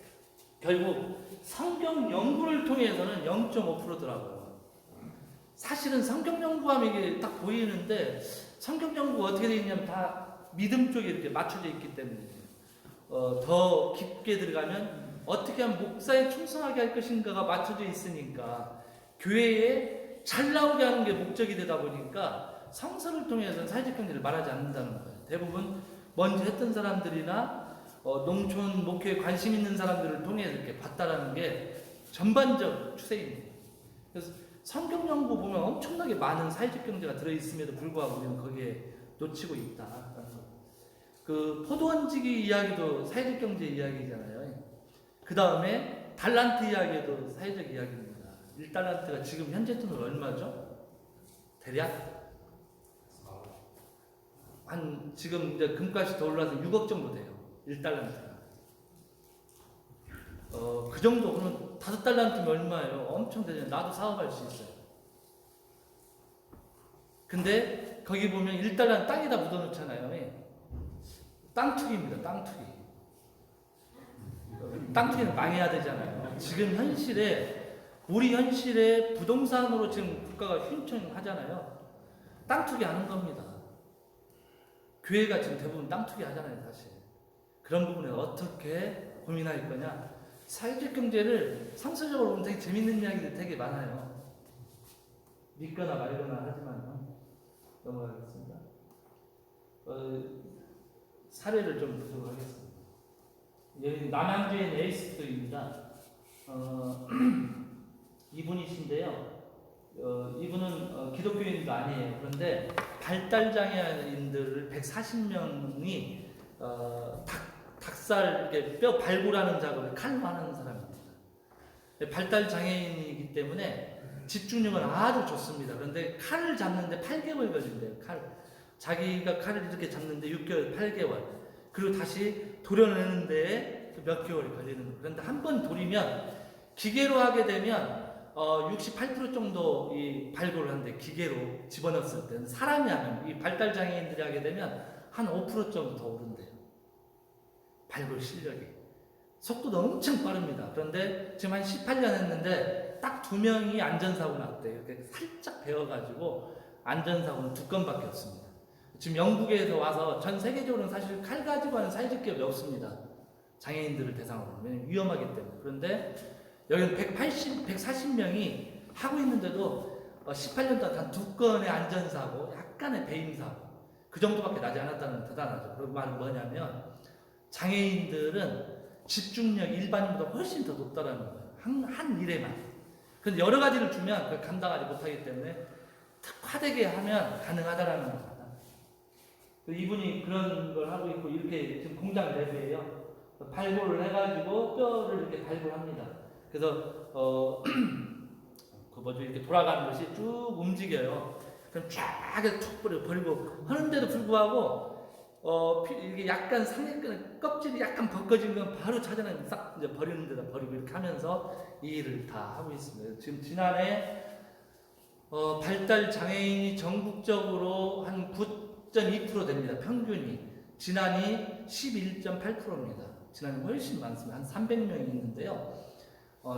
결국 성경 연구를 통해서는 0.5%더라고요. 사실은 성경 연구하면 이게 딱 보이는데 성경 연구가 어떻게 되어 있냐면 다 믿음 쪽에 이렇게 맞춰져 있기 때문에 더 깊게 들어가면 어떻게 하면 목사에 충성하게 할 것인가가 맞춰져 있으니까 교회에 잘 나오게 하는 게 목적이 되다 보니까 성서를 통해서는 사회적 경제를 말하지 않는다는 거예요. 대부분 먼저 했던 사람들이나 농촌 목회에 관심 있는 사람들을 통해서 이렇게 봤다라는 게 전반적 추세입니다. 그래서 성경 연구 보면 엄청나게 많은 사회적 경제가 들어있음에도 불구하고 우리는 거기에 놓치고 있다. 그 포도원지기 이야기도 사회적 경제 이야기잖아요. 그 다음에 달란트 이야기도 사회적 이야기입니다. 1달란트가 지금 현재 돈으로 얼마죠? 대략 한 지금 이제 금값이 더 올라서 6억 정도 돼요. 1달란트가. 그 정도 그러면 5달란트면 얼마예요? 엄청 되잖아요. 나도 사업할 수 있어요. 근데 거기 보면 1달러는 땅에다 묻어놓잖아요. 땅투기입니다. 땅투기. 땅투기는 망해야 되잖아요. 지금 현실에 우리 현실에 부동산으로 지금 국가가 휘청하잖아요. 땅투기 하는 겁니다. 교회가 지금 대부분 땅투기 하잖아요, 사실. 그런 부분에 어떻게 고민할 거냐. 사회적 경제를 상서적으로 보면 되게 재밌는 이야기들 되게 많아요. 믿거나 말거나 하지만 넘어가겠습니다. 사례를 좀 보도록 하겠습니다. 여기 남양주의 에이스트입니다. 이분이신데요. 이분은 기독교인도 아니에요. 그런데 발달장애인들을 140명이 닭살 이렇게 뼈 발굴하는 작업을 칼로 하는 사람입니다. 발달장애인이기 때문에 집중력은 아주 좋습니다. 그런데 칼을 잡는데 8개월 걸린대요. 자기가 칼을 이렇게 잡는데 6개월, 8개월. 그리고 다시 도려내는데 몇 개월이 걸리는 거예요. 그런데 한 번 도리면 기계로 하게 되면 68% 정도 이 발굴을 하는데 기계로 집어넣었을 때는 사람이 하면 이 발달장애인들이 하게 되면 한 5% 정도 더 오른대요. 발굴 실력이. 속도도 엄청 빠릅니다. 그런데 지금 한 18년 했는데 딱 2명이 안전사고 났대요. 이렇게 살짝 베어가지고 안전사고는 2건밖에 없습니다. 지금 영국에서 와서 전 세계적으로는 사실 칼 가지고 하는 사회적 기업이 없습니다. 장애인들을 대상으로. 왜냐면 위험하기 때문에. 그런데 여기는 140명이 하고 있는데도 18년 동안 단 2건의 안전사고, 약간의 배임사고, 그 정도밖에 나지 않았다는 대단하죠. 그 말은 뭐냐면, 장애인들은 집중력이 일반인보다 훨씬 더 높다는 거예요. 한 일에만. 근데 여러 가지를 주면 그걸 감당하지 못하기 때문에 특화되게 하면 가능하다라는 겁니다. 이분이 그런 걸 하고 있고, 이렇게 지금 공장 내부에요. 발굴을 해가지고 뼈를 이렇게 발굴합니다. 그래서 그 뭐죠, 이렇게 돌아가는 것이 쭉 움직여요. 그럼 쫙 툭 버리고 하는데도 불구하고 이게 약간 상해끈 껍질이 약간 벗겨진 건 바로 찾아내면 싹 이제 버리는 데다 버리고 이렇게 하면서 이 일을 다 하고 있습니다. 지금 지난해 발달 장애인이 전국적으로 한 9.2% 됩니다. 평균이. 지난이 11.8%입니다. 지난해 훨씬 많습니다. 한 300명이 있는데요.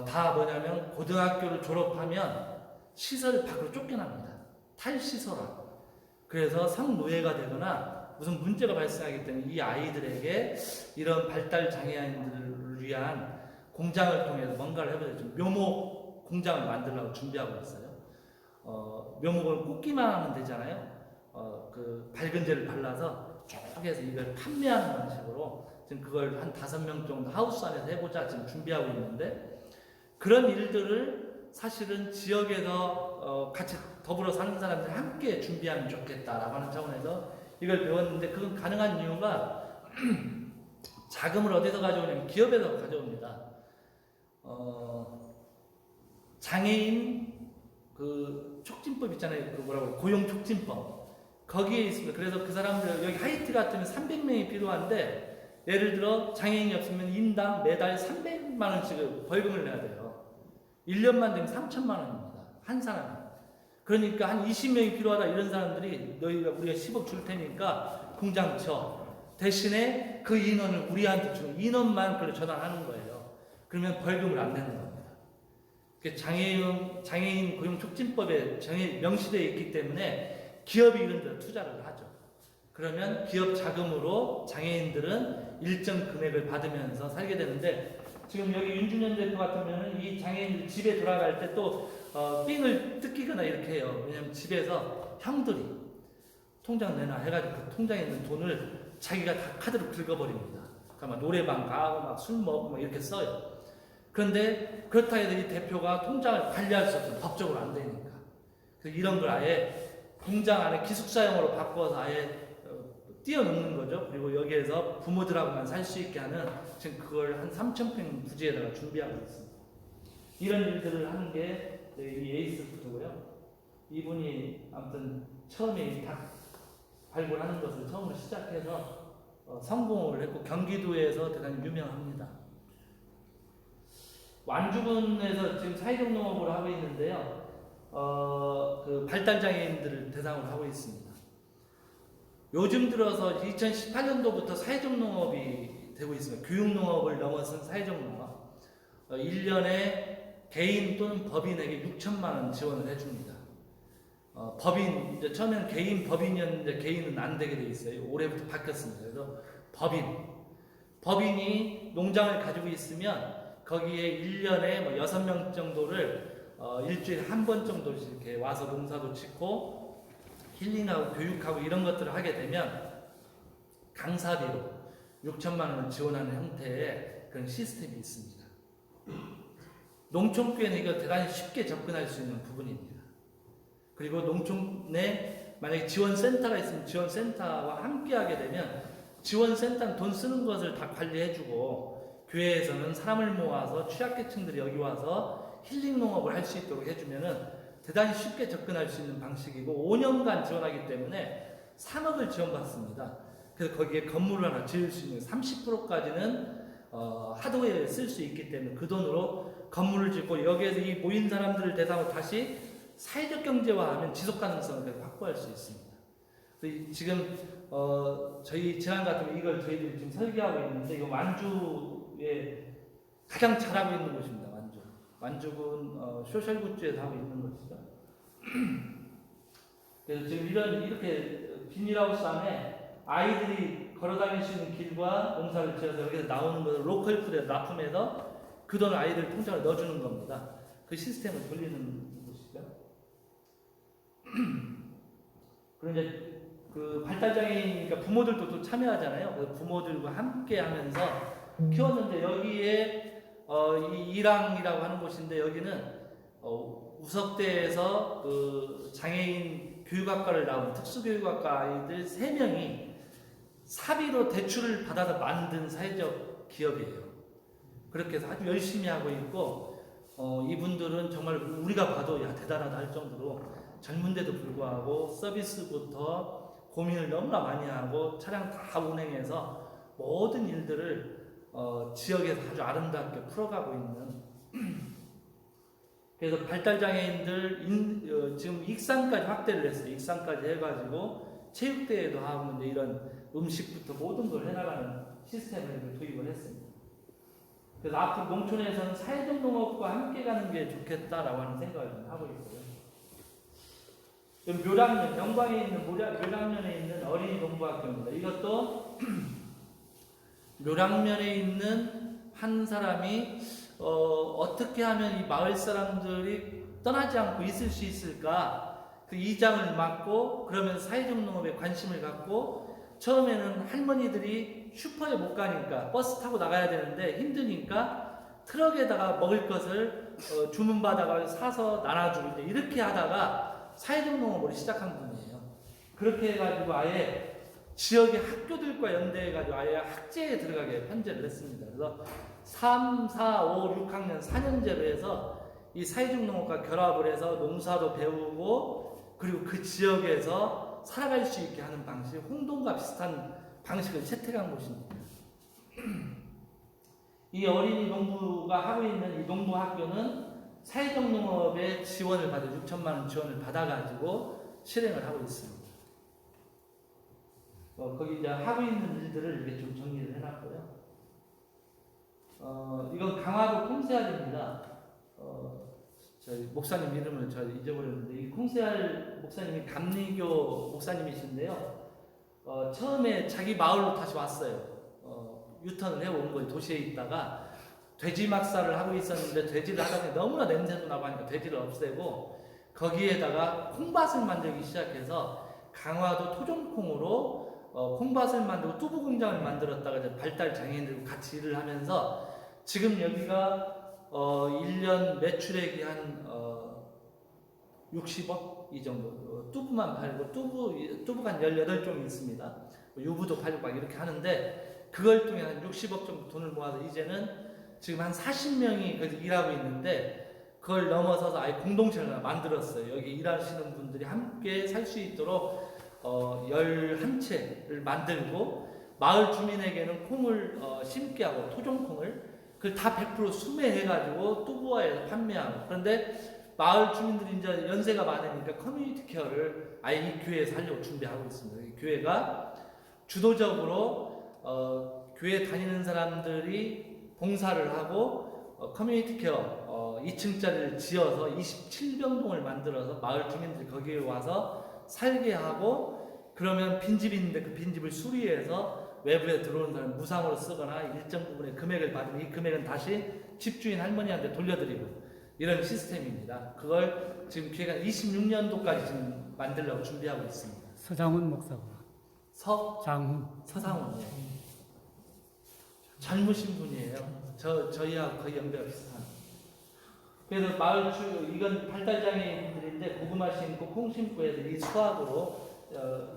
다 뭐냐면 고등학교를 졸업하면 시설 밖으로 쫓겨납니다. 탈시설화. 그래서 성노예가 되거나 무슨 문제가 발생하기 때문에 이 아이들에게 이런 발달 장애인들을 위한 공장을 통해서 뭔가를 해보자. 좀 묘목 공장을 만들려고 준비하고 있어요. 묘목을 꽂기만 하면 되잖아요. 그 밝은제를 발라서 쭉 해서 이걸 판매하는 방식으로 지금 그걸 한 5명 정도 하우스 안에서 해보자 지금 준비하고 있는데, 그런 일들을 사실은 지역에서 같이 더불어 사는 사람들이 함께 준비하면 좋겠다라고 하는 차원에서 이걸 배웠는데, 그건 가능한 이유가 자금을 어디서 가져오냐면 기업에서 가져옵니다. 장애인 그 촉진법 있잖아요. 그 뭐라고 고용 촉진법. 거기에 있습니다. 그래서 그 사람들 여기 하이티 같으면 300명이 필요한데, 예를 들어 장애인이 없으면 인당 매달 300만 원씩을 벌금을 내야 돼요. 1년만 되면 3천만 원입니다. 한 사람이. 그러니까 한 20명이 필요하다 이런 사람들이 우리가 10억 줄 테니까 공장 쳐. 대신에 그 인원을 우리한테 주는 인원만 그걸 전환하는 거예요. 그러면 벌금을 안 내는 겁니다. 장애인 고용촉진법에 명시되어 있기 때문에 기업이 이런 데 투자를 하죠. 그러면 기업 자금으로 장애인들은 일정 금액을 받으면서 살게 되는데, 지금 여기 윤준현 대표 같으면 이 장애인들 집에 돌아갈 때 또 삥을 뜯기거나 이렇게 해요. 왜냐면 집에서 형들이 통장 내놔 해가지고 그 통장에 있는 돈을 자기가 다 카드로 긁어버립니다. 그러니까 노래방 가고 막 술 먹고 막 이렇게 써요. 그런데 그렇다 해도 이 대표가 통장을 관리할 수 없어요. 법적으로 안 되니까. 그래서 이런 걸 아예 공장 안에 기숙사형으로 바꿔서 아예 띄워놓는 거죠. 그리고 여기에서 부모들하고만 살 수 있게 하는, 지금 그걸 한 3,000평 부지에다가 준비하고 있습니다. 이런 일들을 하는 게 이 에이스푸드고요. 이분이 아무튼 처음에 닭 발굴하는 것을 처음으로 시작해서 성공을 했고 경기도에서 대단히 유명합니다. 완주군에서 지금 사회적 농업을 하고 있는데요. 그 발달 장애인들을 대상으로 하고 있습니다. 요즘 들어서 2018년도부터 사회적 농업이 되고 있습니다. 교육 농업을 넘어선 사회적 농업. 1년에 개인 또는 법인에게 6천만 원 지원을 해줍니다. 법인, 이제 처음에는 개인 법인이었는데 개인은 안 되게 돼 있어요. 올해부터 바뀌었습니다. 그래서 법인이 농장을 가지고 있으면 거기에 1년에 뭐 6명 정도를 일주일에 한 번 정도씩 이렇게 와서 농사도 짓고 힐링하고 교육하고 이런 것들을 하게 되면 강사비로 6천만 원을 지원하는 형태의 그런 시스템이 있습니다. 농촌교회는 이거 대단히 쉽게 접근할 수 있는 부분입니다. 그리고 농촌에 만약에 지원센터가 있으면 지원센터와 함께 하게 되면 지원센터는 돈 쓰는 것을 다 관리해주고 교회에서는 사람을 모아서 취약계층들이 여기 와서 힐링 농업을 할 수 있도록 해주면은 대단히 쉽게 접근할 수 있는 방식이고 5년간 지원하기 때문에 3억을 지원받습니다. 그래서 거기에 건물을 하나 지을 수 있는 30%까지는 하드웨어에 쓸 수 있기 때문에 그 돈으로 건물을 짓고 여기에서 이 모인 사람들을 대상으로 다시 사회적 경제화하면 지속 가능성을 계속 확보할 수 있습니다. 지금 저희 지난 같은 이걸 저희들이 지금 설계하고 있는데 이거 완주에 가장 잘하고 있는 곳입니다. 완주군 소셜굿즈에서 하고 있는 것이죠. 그래서 지금 이렇게 비닐하우스 안에 아이들이 걸어다닐 수 있는 길과 농사를 지어서 여기서 나오는 것을 로컬 푸드에 납품해서 그 돈을 아이들 통장에 넣어주는 겁니다. 그 시스템을 돌리는 곳이죠. 그리고 이제 그 발달장애인이니까 부모들도 또 참여하잖아요. 그래서 부모들과 함께 하면서 키웠는데 여기에 이 1항이라고 하는 곳인데 여기는 우석대에서 그 장애인 교육학과를 나온 특수교육학과 아이들 3명이 사비로 대출을 받아서 만든 사회적 기업이에요. 그렇게 해서 아주 열심히 하고 있고 이분들은 정말 우리가 봐도 야 대단하다 할 정도로 젊은데도 불구하고 서비스부터 고민을 너무나 많이 하고 차량 다 운행해서 모든 일들을 지역에서 아주 아름답게 풀어가고 있는 그래서 발달장애인들 지금 익산까지 확대를 했어요. 익산까지 해가지고 체육대회도 하고 이제 이런 음식부터 모든 걸 해나가는 시스템을 도입을 했습니다. 그래서 앞으로 농촌에서는 사회적 농업과 함께 가는 게 좋겠다라고 하는 생각을 하고 있고요. 묘랑면, 영광에 있는 묘랑면에 있는 어린이 농부학교입니다. 이것도 묘랑면에 있는 한 사람이 어떻게 하면 이 마을 사람들이 떠나지 않고 있을 수 있을까? 그 이장을 맡고 그러면서 사회적 농업에 관심을 갖고 처음에는 할머니들이 슈퍼에 못 가니까 버스 타고 나가야 되는데 힘드니까 트럭에다가 먹을 것을 주문받아가 사서 나눠주고 이렇게 하다가 사회적 농업을 시작한 분이에요. 그렇게 해가지고 아예 지역의 학교들과 연대해가지고 아예 학제에 들어가게 편제를 했습니다. 그래서 3, 4, 5, 6학년 4년제로 해서 이 사회적 농업과 결합을 해서 농사도 배우고 그리고 그 지역에서 살아갈 수 있게 하는 방식, 홍동과 비슷한 방식을 채택한 곳입니다. 이 어린이 농부가 하고 있는 이 농부학교는 사회적 농업에 지원을 받아 6천만 원 지원을 받아가지고 실행을 하고 있습니다. 거기 이제 하고 있는 일들을 이렇게 좀 정리를 해놨고요. 이건 강화도 콩세알입니다. 저희 목사님 이름을 저 잊어버렸는데 이 콩세알 목사님이 감리교 목사님이신데요. 처음에 자기 마을로 다시 왔어요. 유턴을 해온 거예요. 도시에 있다가 돼지 막사를 하고 있었는데 돼지를 하다 보니 너무나 냄새도 나고 하니까 돼지를 없애고 거기에다가 콩밭을 만들기 시작해서 강화도 토종콩으로 콩밭을 만들고 뚜부 공장을 만들었다가 이제 발달 장애인들과 같이 일을 하면서 지금 여기가 1년 매출액이 한 60억 이 정도 뚜부만 팔고 뚜부가 한 18종이 있습니다. 유부도 팔고 막 이렇게 하는데 그걸 통해 한 60억 정도 돈을 모아서 이제는 지금 한 40명이 거기서 일하고 있는데 그걸 넘어서서 아예 공동체를 하나 만들었어요. 여기 일하시는 분들이 함께 살 수 있도록 11채를 만들고 마을 주민에게는 콩을 심게 하고 토종콩을 그걸 다 100% 수매해가지고 뚜부화해서 판매하고 그런데 마을 주민들이 이제 연세가 많으니까 커뮤니티 케어를 아예 이 교회에서 하려고 준비하고 있습니다. 이 교회가 주도적으로 교회 다니는 사람들이 봉사를 하고 커뮤니티 케어 2층짜리를 지어서 27병동을 만들어서 마을 주민들이 거기에 와서 살게 하고, 그러면 빈집이 있는데 그 빈집을 수리해서 외부에 들어오는 사람 무상으로 쓰거나 일정 부분의 금액을 받으면 이 금액은 다시 집주인 할머니한테 돌려드리고, 이런 시스템입니다. 그걸 지금 기획안 26년도까지 지금 만들려고 준비하고 있습니다. 서장훈 목사가. 서상훈. 젊으신 분이에요. 저희하고 거의 연배가 비슷한. 그래서 이건 발달장애인들인데 고구마 심고 콩 심고 해서 이 수학으로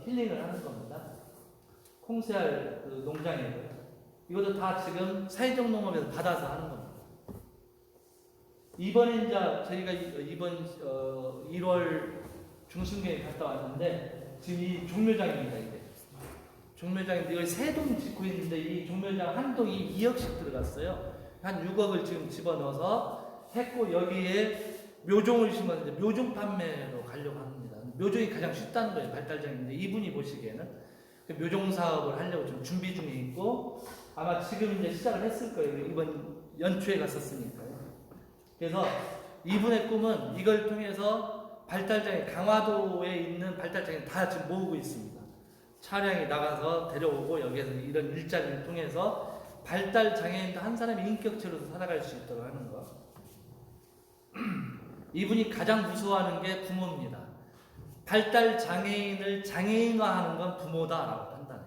힐링을 하는 겁니다. 콩새알 농장이고요. 이것도 다 지금 사회적 농업에서 받아서 하는 겁니다. 이번에 이제 저희가 이번 1월 중순경에 갔다 왔는데 지금 이 종묘장입니다. 이게 종묘장인데 여기 세 동 짓고 있는데 이 종묘장 한 동이 2억씩 들어갔어요. 한 6억을 지금 집어넣어서 했고, 여기에 묘종을 심어서 이제 묘종 판매로 가려고 합니다. 묘종이 가장 쉽다는 거예요. 발달장인데 이분이 보시기에는 그 묘종 사업을 하려고 지금 준비 중에 있고, 아마 지금 이제 시작을 했을 거예요. 이번 연초에 갔었으니까요. 그래서 이분의 꿈은 이걸 통해서 발달장애, 강화도에 있는 발달장애 다 지금 모으고 있습니다. 차량이 나가서 데려오고 여기에서 이런 일자리를 통해서 발달장애인도 한 사람의 인격체로서 살아갈 수 있도록 하는 거. 이분이 가장 무서워하는 게 부모입니다. 발달장애인을 장애인화하는 건 부모다라고 판단해요.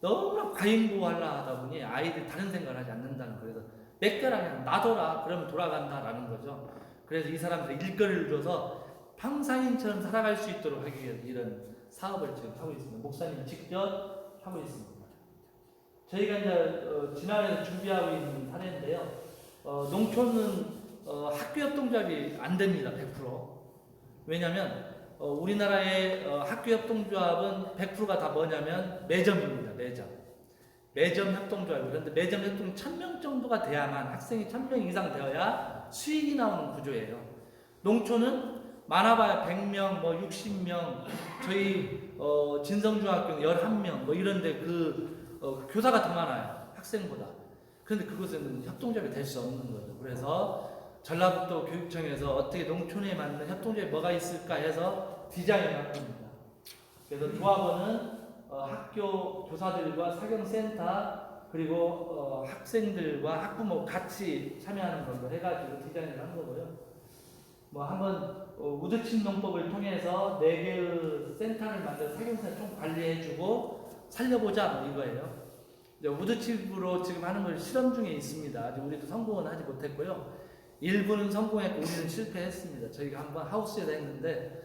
너무나 과잉보호하려 하다 보니 아이들이 다른 생각을 하지 않는다는 거예요. 그래서 뺏겨라, 그냥 놔둬라, 그러면 돌아간다라는 거죠. 그래서 이 사람들이 일거리를 줘서 평상인처럼 살아갈 수 있도록 하기 위해서 이런 사업을 지금 하고 있습니다. 목사님 직접 하고 있습니다. 저희가 이제 지난해 준비하고 있는 사례인데요. 농촌은 학교 협동조합이 안 됩니다. 100%. 왜냐하면 우리나라의 학교 협동조합은 100%가 다 뭐냐면 매점입니다. 매점 협동조합. 그런데 매점 협동 1000명 정도가 돼야만, 학생이 1000명 이상 되어야 수익이 나오는 구조예요. 농촌은 많아봐야 100명, 뭐 60명, 저희 진성중학교는 11명, 뭐 이런데 교사가 더 많아요. 학생보다. 그런데 그곳에는 협동조합이 될 수 없는 거죠. 그래서 전라북도 교육청에서 어떻게 농촌에 맞는 협동조합이 뭐가 있을까 해서 디자인을 한 겁니다. 그래서 조합원은 학교 교사들과 사경센터 그리고 학생들과 학부모 같이 참여하는 걸로 해가지고 디자인을 한 거고요. 뭐 한번 우드칩 농법을 통해서 4개의 센터를 만들어 사경센터 좀 관리해주고 살려보자, 뭐 이거예요. 우드칩으로 지금 하는 걸 실험 중에 있습니다. 아직 우리도 성공은 하지 못했고요. 일부는 성공했고 우리는 실패했습니다. 저희가 한번 하우스에다 했는데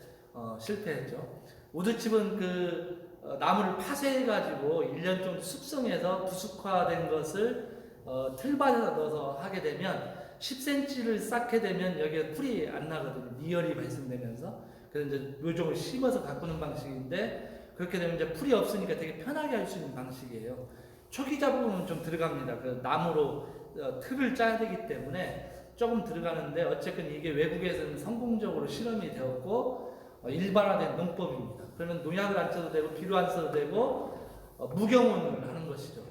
실패했죠. 우드칩은 나무를 파쇄해가지고 1년 정도 숙성해서 부숙화된 것을 틀밭에 넣어서 하게 되면 10cm를 쌓게 되면 여기에 풀이 안 나거든요. 미열이 발생되면서. 그래서 이제 묘종을 심어서 가꾸는 방식인데, 그렇게 되면 이제 풀이 없으니까 되게 편하게 할 수 있는 방식이에요. 초기 작업은 좀 들어갑니다. 그 나무로 틀을 짜야 되기 때문에 조금 들어가는데, 어쨌든 이게 외국에서는 성공적으로 실험이 되었고 일반화된 농법입니다. 그러면 농약을 안 써도 되고 비료 안 써도 되고 무경운을 하는 것이죠.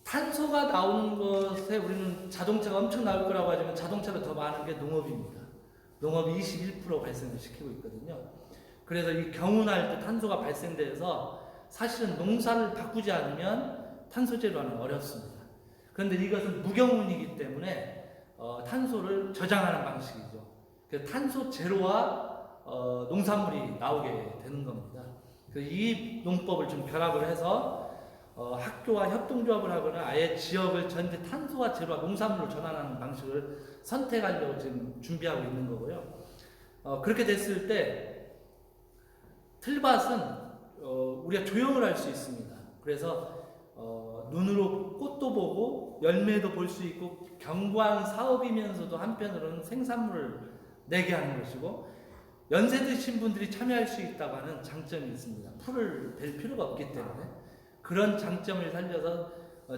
탄소가 나오는 것에 우리는 자동차가 엄청 나올 거라고 하지만 자동차가 더 많은 게 농업입니다. 농업이 21% 발생을 시키고 있거든요. 그래서 이 경운할 때 탄소가 발생돼서 사실은 농사를 바꾸지 않으면 탄소 제로하는 어렵습니다. 그런데 이것은 무경운이기 때문에 탄소를 저장하는 방식이죠. 그래서 탄소 제로와 농산물이 나오게 되는 겁니다. 이 농법을 좀 결합을 해서 학교와 협동조합을 하거나 아예 지역을 전체 탄소와 제로와 농산물로 전환하는 방식을 선택하려고 지금 준비하고 있는 거고요. 그렇게 됐을 때 틀밭은 우리가 조형을 할 수 있습니다. 그래서 눈으로 꽃도 보고 열매도 볼 수 있고 견고한 사업이면서도 한편으로는 생산물을 내게 하는 것이고, 연세 드신 분들이 참여할 수 있다고 하는 장점이 있습니다. 풀을 댈 필요가 없기 때문에 그런 장점을 살려서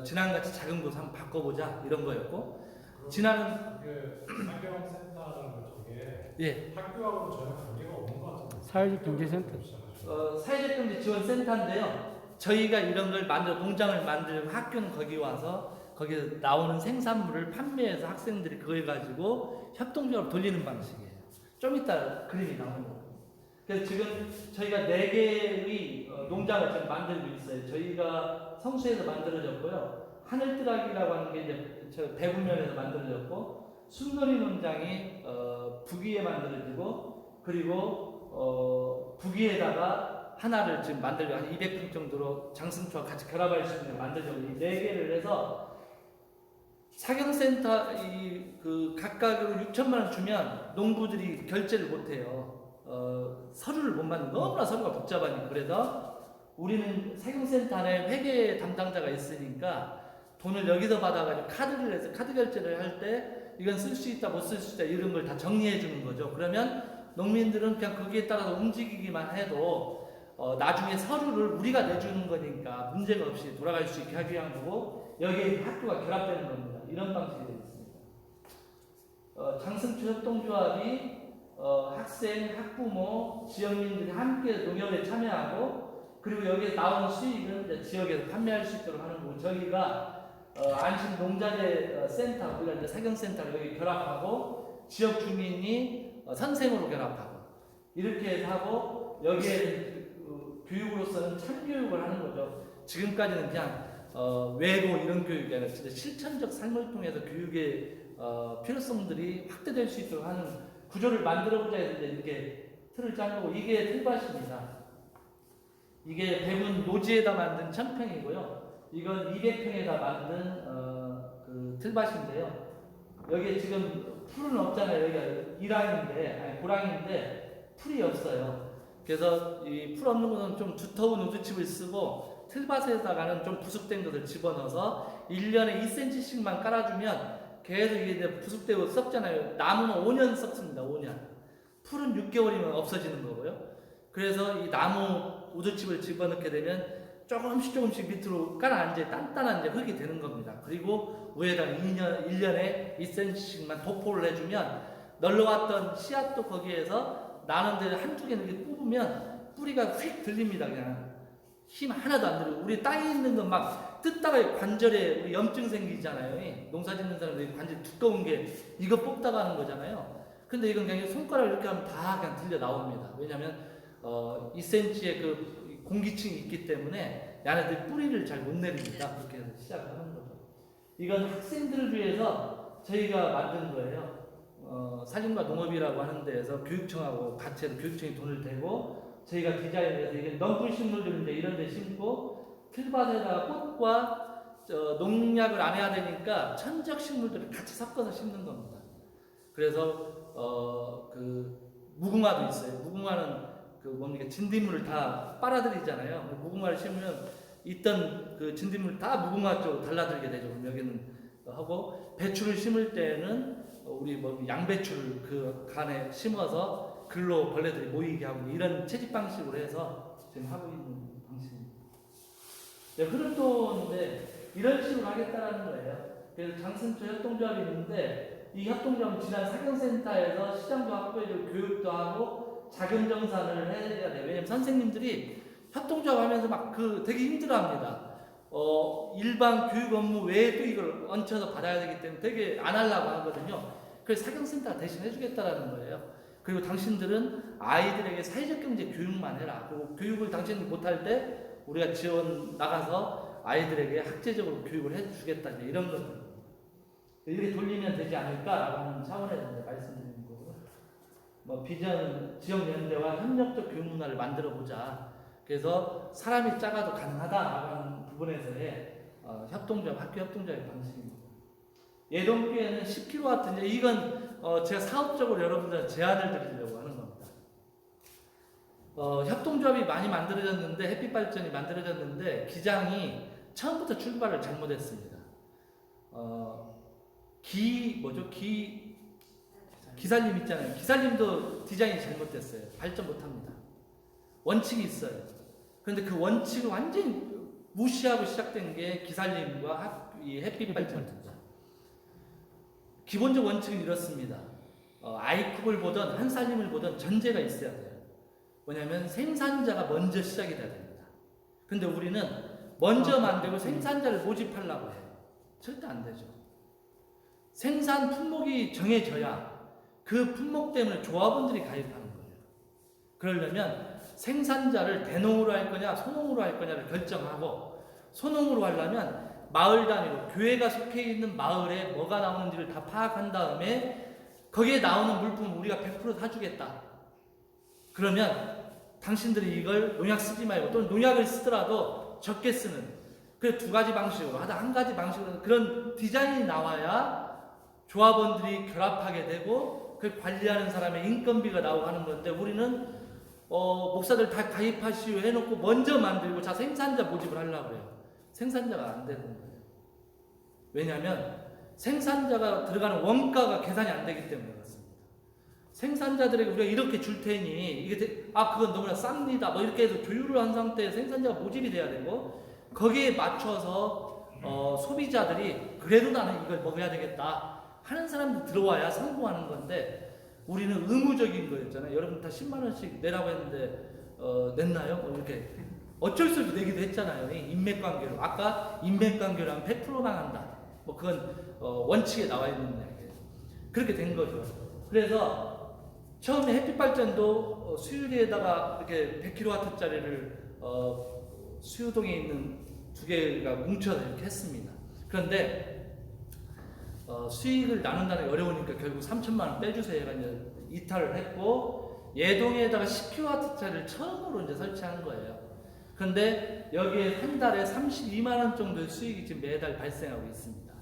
지난같이 작은 곳 한번 바꿔보자 이런 거였고, 지난은 사경센터라는 거 저게 예. 학교하고는 전혀 관계가 없는 것 같은데. 사회적 경제센터. 사회적 경제 지원 센터인데요. 저희가 이런 걸 만들어 농장을 만들고 학교는 거기 와서 거기서 나오는 생산물을 판매해서 학생들이 그걸 가지고 협동조합 돌리는 방식이에요. 좀 이따 그림이 나오는 거예요. 그래서 지금 저희가 4개의 농장을 지금 만들고 있어요. 저희가 성수에서 만들어졌고요. 하늘뜨락이라고 하는 게 이제 저 대구면에서 만들어졌고, 순놀이 농장이 북위에 만들어지고, 그리고 북위에다가 하나를 지금 만들고 한 200평 정도로 장승초와 같이 결합할 수 있는 만들려고 이 4개를 해서 사경센터 그 각각으로 6천만 원 주면 농부들이 결제를 못 해요. 서류를 못 만든, 너무나 서류가 복잡하니까. 그래서 우리는 사경센터 안에 회계 담당자가 있으니까 돈을 여기서 받아가지고 카드를 해서 카드 결제를 할 때 이건 쓸 수 있다 못 쓸 수 있다 이런 걸 다 정리해 주는 거죠. 그러면 농민들은 그냥 거기에 따라서 움직이기만 해도 나중에 서류를 우리가 내주는 거니까 문제가 없이 돌아갈 수 있게 하기 위한 거고, 여기에 학교가 결합되는 겁니다. 이런 방식이 되어 있습니다. 장승초 협동조합이 학생, 학부모, 지역민들이 함께 농협에 참여하고, 그리고 여기에 나오는 수익은 이제 지역에서 판매할 수 있도록 하는 거고, 저희가 안심 농자재 센터, 우리가 이제 사경센터를 여기 결합하고, 지역 주민이 선생으로 결합하고, 이렇게 해서 하고, 여기에 교육으로서는 참교육을 하는 거죠. 지금까지는 그냥 외고 이런 교육이 아니라 진짜 실천적 삶을 통해서 교육의 필요성들이 확대될 수 있도록 하는 구조를 만들어보자 해서 이제 이렇게 틀을 짠 거고, 이게 틀밭입니다. 이게 대부분 노지에다 만든 천평이고요. 이건 200평에다 만든 그 틀밭인데요. 여기에 지금 풀은 없잖아요. 여기가 일항인데, 아니 고랑인데 풀이 없어요. 그래서 이 풀 없는 것은 좀 두터운 우드칩을 쓰고 틀밭에다가는 좀 부숙된 것을 집어넣어서 1년에 2cm씩만 깔아주면 계속 이게 이제 부숙되고 썩잖아요. 나무는 5년 썩습니다. 5년. 풀은 6개월이면 없어지는 거고요. 그래서 이 나무 우드칩을 집어넣게 되면 조금씩 밑으로 깔아앉아 단단한 이제 흙이 되는 겁니다. 그리고 위에다 1년에 2cm씩만 도포를 해주면 널러왔던 씨앗도 거기에서 나는 데를 한두 개는 이렇게 뽑으면 뿌리가 휙 들립니다. 그냥 힘 하나도 안 들고, 우리 땅에 있는 건 막 뜯다가 관절에 우리 염증 생기잖아요. 농사 짓는 사람들이 관절 두꺼운 게 이거 뽑다가 하는 거잖아요. 근데 이건 그냥 손가락 이렇게 하면 다 그냥 들려 나옵니다. 왜냐하면 2cm의 그 공기층이 있기 때문에 얘네들 뿌리를 잘 못 내립니다. 그렇게 해서 시작을 하는 거죠. 이건 학생들을 위해서 저희가 만든 거예요. 산림과 농업이라고 하는 데에서 교육청하고 같이 해서 교육청이 돈을 대고 저희가 디자인해서 이게 넝쿨 식물들 이제 이런 데 심고, 틀밭에다가 꽃과 농약을 안 해야 되니까 천적 식물들을 같이 섞어서 심는 겁니다. 그래서 그 무궁화도 있어요. 무궁화는 그 뭡니까 진딧물을 다 빨아들이잖아요. 무궁화를 심으면 있던 그 진딧물 다 무궁화 쪽으로 달라들게 되죠. 그럼 여기는 하고, 배추를 심을 때는 우리 뭐 양배추를 그 간에 심어서 글로 벌레들이 모이게 하고, 이런 채집 방식으로 해서 지금 하고 있는 방식입니다. 네, 흐름도인데 이런 식으로 하겠다라는 거예요. 그래서 장승초 협동조합이 있는데, 이 협동조합은 지난 사경센터에서 시장도 확보해주고 교육도 하고 자금 정산을 해야 돼요. 왜냐면 선생님들이 협동조합 하면서 막 되게 힘들어합니다. 일반 교육 업무 외에도 이걸 얹혀서 받아야 되기 때문에 되게 안 하려고 하거든요. 그래서 사경센터가 대신 해주겠다라는 거예요. 그리고 당신들은 아이들에게 사회적 경제 교육만 해라. 그리고 교육을 당신들이 못할 때 우리가 지원 나가서 아이들에게 학제적으로 교육을 해주겠다. 이런 것들. 이렇게 돌리면 되지 않을까라고 하는 차원에서 말씀드리는 거고요. 뭐 비전 지역연대와 협력적 교육 문화를 만들어 보자. 그래서 사람이 작아도 가능하다라고 하는 부분에서의 협동조합, 학교 협동조합의 방식입니다. 예동교회는 10kW, 이건 제가 사업적으로 여러분들한테 제안을 드리려고 하는 겁니다. 협동조합이 많이 만들어졌는데, 햇빛발전이 만들어졌는데, 기장이 처음부터 출발을 잘못했습니다. 기살림 있잖아요. 기살림도 디자인이 잘못됐어요. 발전 못합니다. 원칙이 있어요. 그런데 그 원칙을 완전히 무시하고 시작된 게 기살림과 이 햇빛 발전입니다. 기본적 원칙은 이렇습니다. 아이쿱을 보든 한살림을 보든 전제가 있어야 돼요. 뭐냐면 생산자가 먼저 시작이 돼야 됩니다. 근데 우리는 먼저 만들고 생산자를 모집하려고 해요. 절대 안 되죠. 생산 품목이 정해져야 그 품목 때문에 조합원들이 가입하는 거예요. 그러려면 생산자를 대농으로 할 거냐 소농으로 할 거냐를 결정하고, 소농으로 하려면 마을 단위로 교회가 속해 있는 마을에 뭐가 나오는지를 다 파악한 다음에 거기에 나오는 물품을 우리가 100% 사주겠다. 그러면 당신들이 이걸 농약 쓰지 말고, 또는 농약을 쓰더라도 적게 쓰는, 그 두 가지 방식으로 하다 한 가지 방식으로 그런 디자인이 나와야 조합원들이 결합하게 되고 그 관리하는 사람의 인건비가 나오고 하는 건데, 우리는 목사들 다 가입하시오 해놓고 먼저 만들고 자 생산자 모집을 하려고 해요. 생산자가 안 되는 거예요. 왜냐하면 생산자가 들어가는 원가가 계산이 안 되기 때문에 그렇습니다. 생산자들에게 우리가 이렇게 줄 테니 이게 그건 너무나 쌉니다 뭐 이렇게 해서 조율을 한 상태에 생산자가 모집이 돼야 되고, 거기에 맞춰서 소비자들이 그래도 나는 이걸 먹어야 되겠다 하는 사람들 들어와야 성공하는 건데, 우리는 의무적인 거였잖아요. 여러분 다 10만 원씩 내라고 했는데 냈나요? 이렇게 어쩔 수 없이 내기도 했잖아요. 인맥관계로. 아까 인맥관계로 하면 100% 나간다. 뭐 그건 원칙에 나와 있는 이야기예요. 그렇게 된 거죠. 그래서 처음에 햇빛발전도 수유리에다가 이렇게 100kW짜리를 수유동에 있는 두 개가 뭉쳐서 이렇게 했습니다. 그런데 수익을 나눈다는 게 어려우니까 결국 3천만 원 빼주세요가 이제 이탈을 했고, 예동에다가 10kW짜리를 처음으로 이제 설치한 거예요. 그런데 여기에 한 달에 32만 원 정도의 수익이 지금 매달 발생하고 있습니다.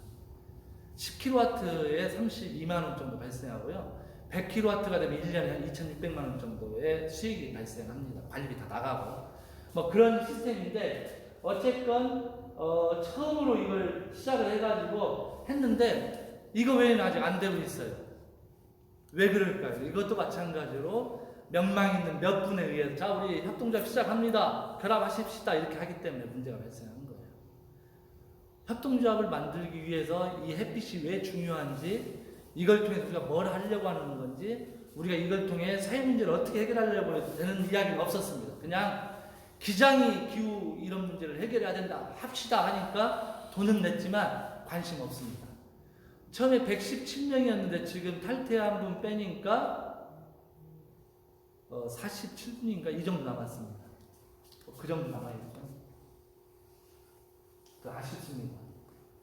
10kW에 32만 원 정도 발생하고요. 100kW가 되면 1년에 한 2,600만 원 정도의 수익이 발생합니다. 관리비 다 나가고. 뭐 그런 시스템인데, 어쨌건 처음으로 이걸 시작을 해가지고 했는데 이거 외에는 아직 안 되고 있어요. 왜 그럴까요? 이것도 마찬가지로 명망 있는 몇 분에 의해서 자 우리 협동조합 시작합니다. 결합하십시다 이렇게 하기 때문에 문제가 발생하는 거예요. 협동조합을 만들기 위해서 이 햇빛이 왜 중요한지, 이걸 통해서 우리가 뭘 하려고 하는 건지, 우리가 이걸 통해 사회 문제를 어떻게 해결하려고 되는 이야기는 없었습니다. 그냥 기장이 기후 이런 문제를 해결해야 된다 합시다 하니까 돈은 냈지만 관심 없습니다. 처음에 117명이었는데 지금 탈퇴한 분 빼니까 47분인가 이 정도 남았습니다. 그 정도 남아있죠. 아쉽습니다.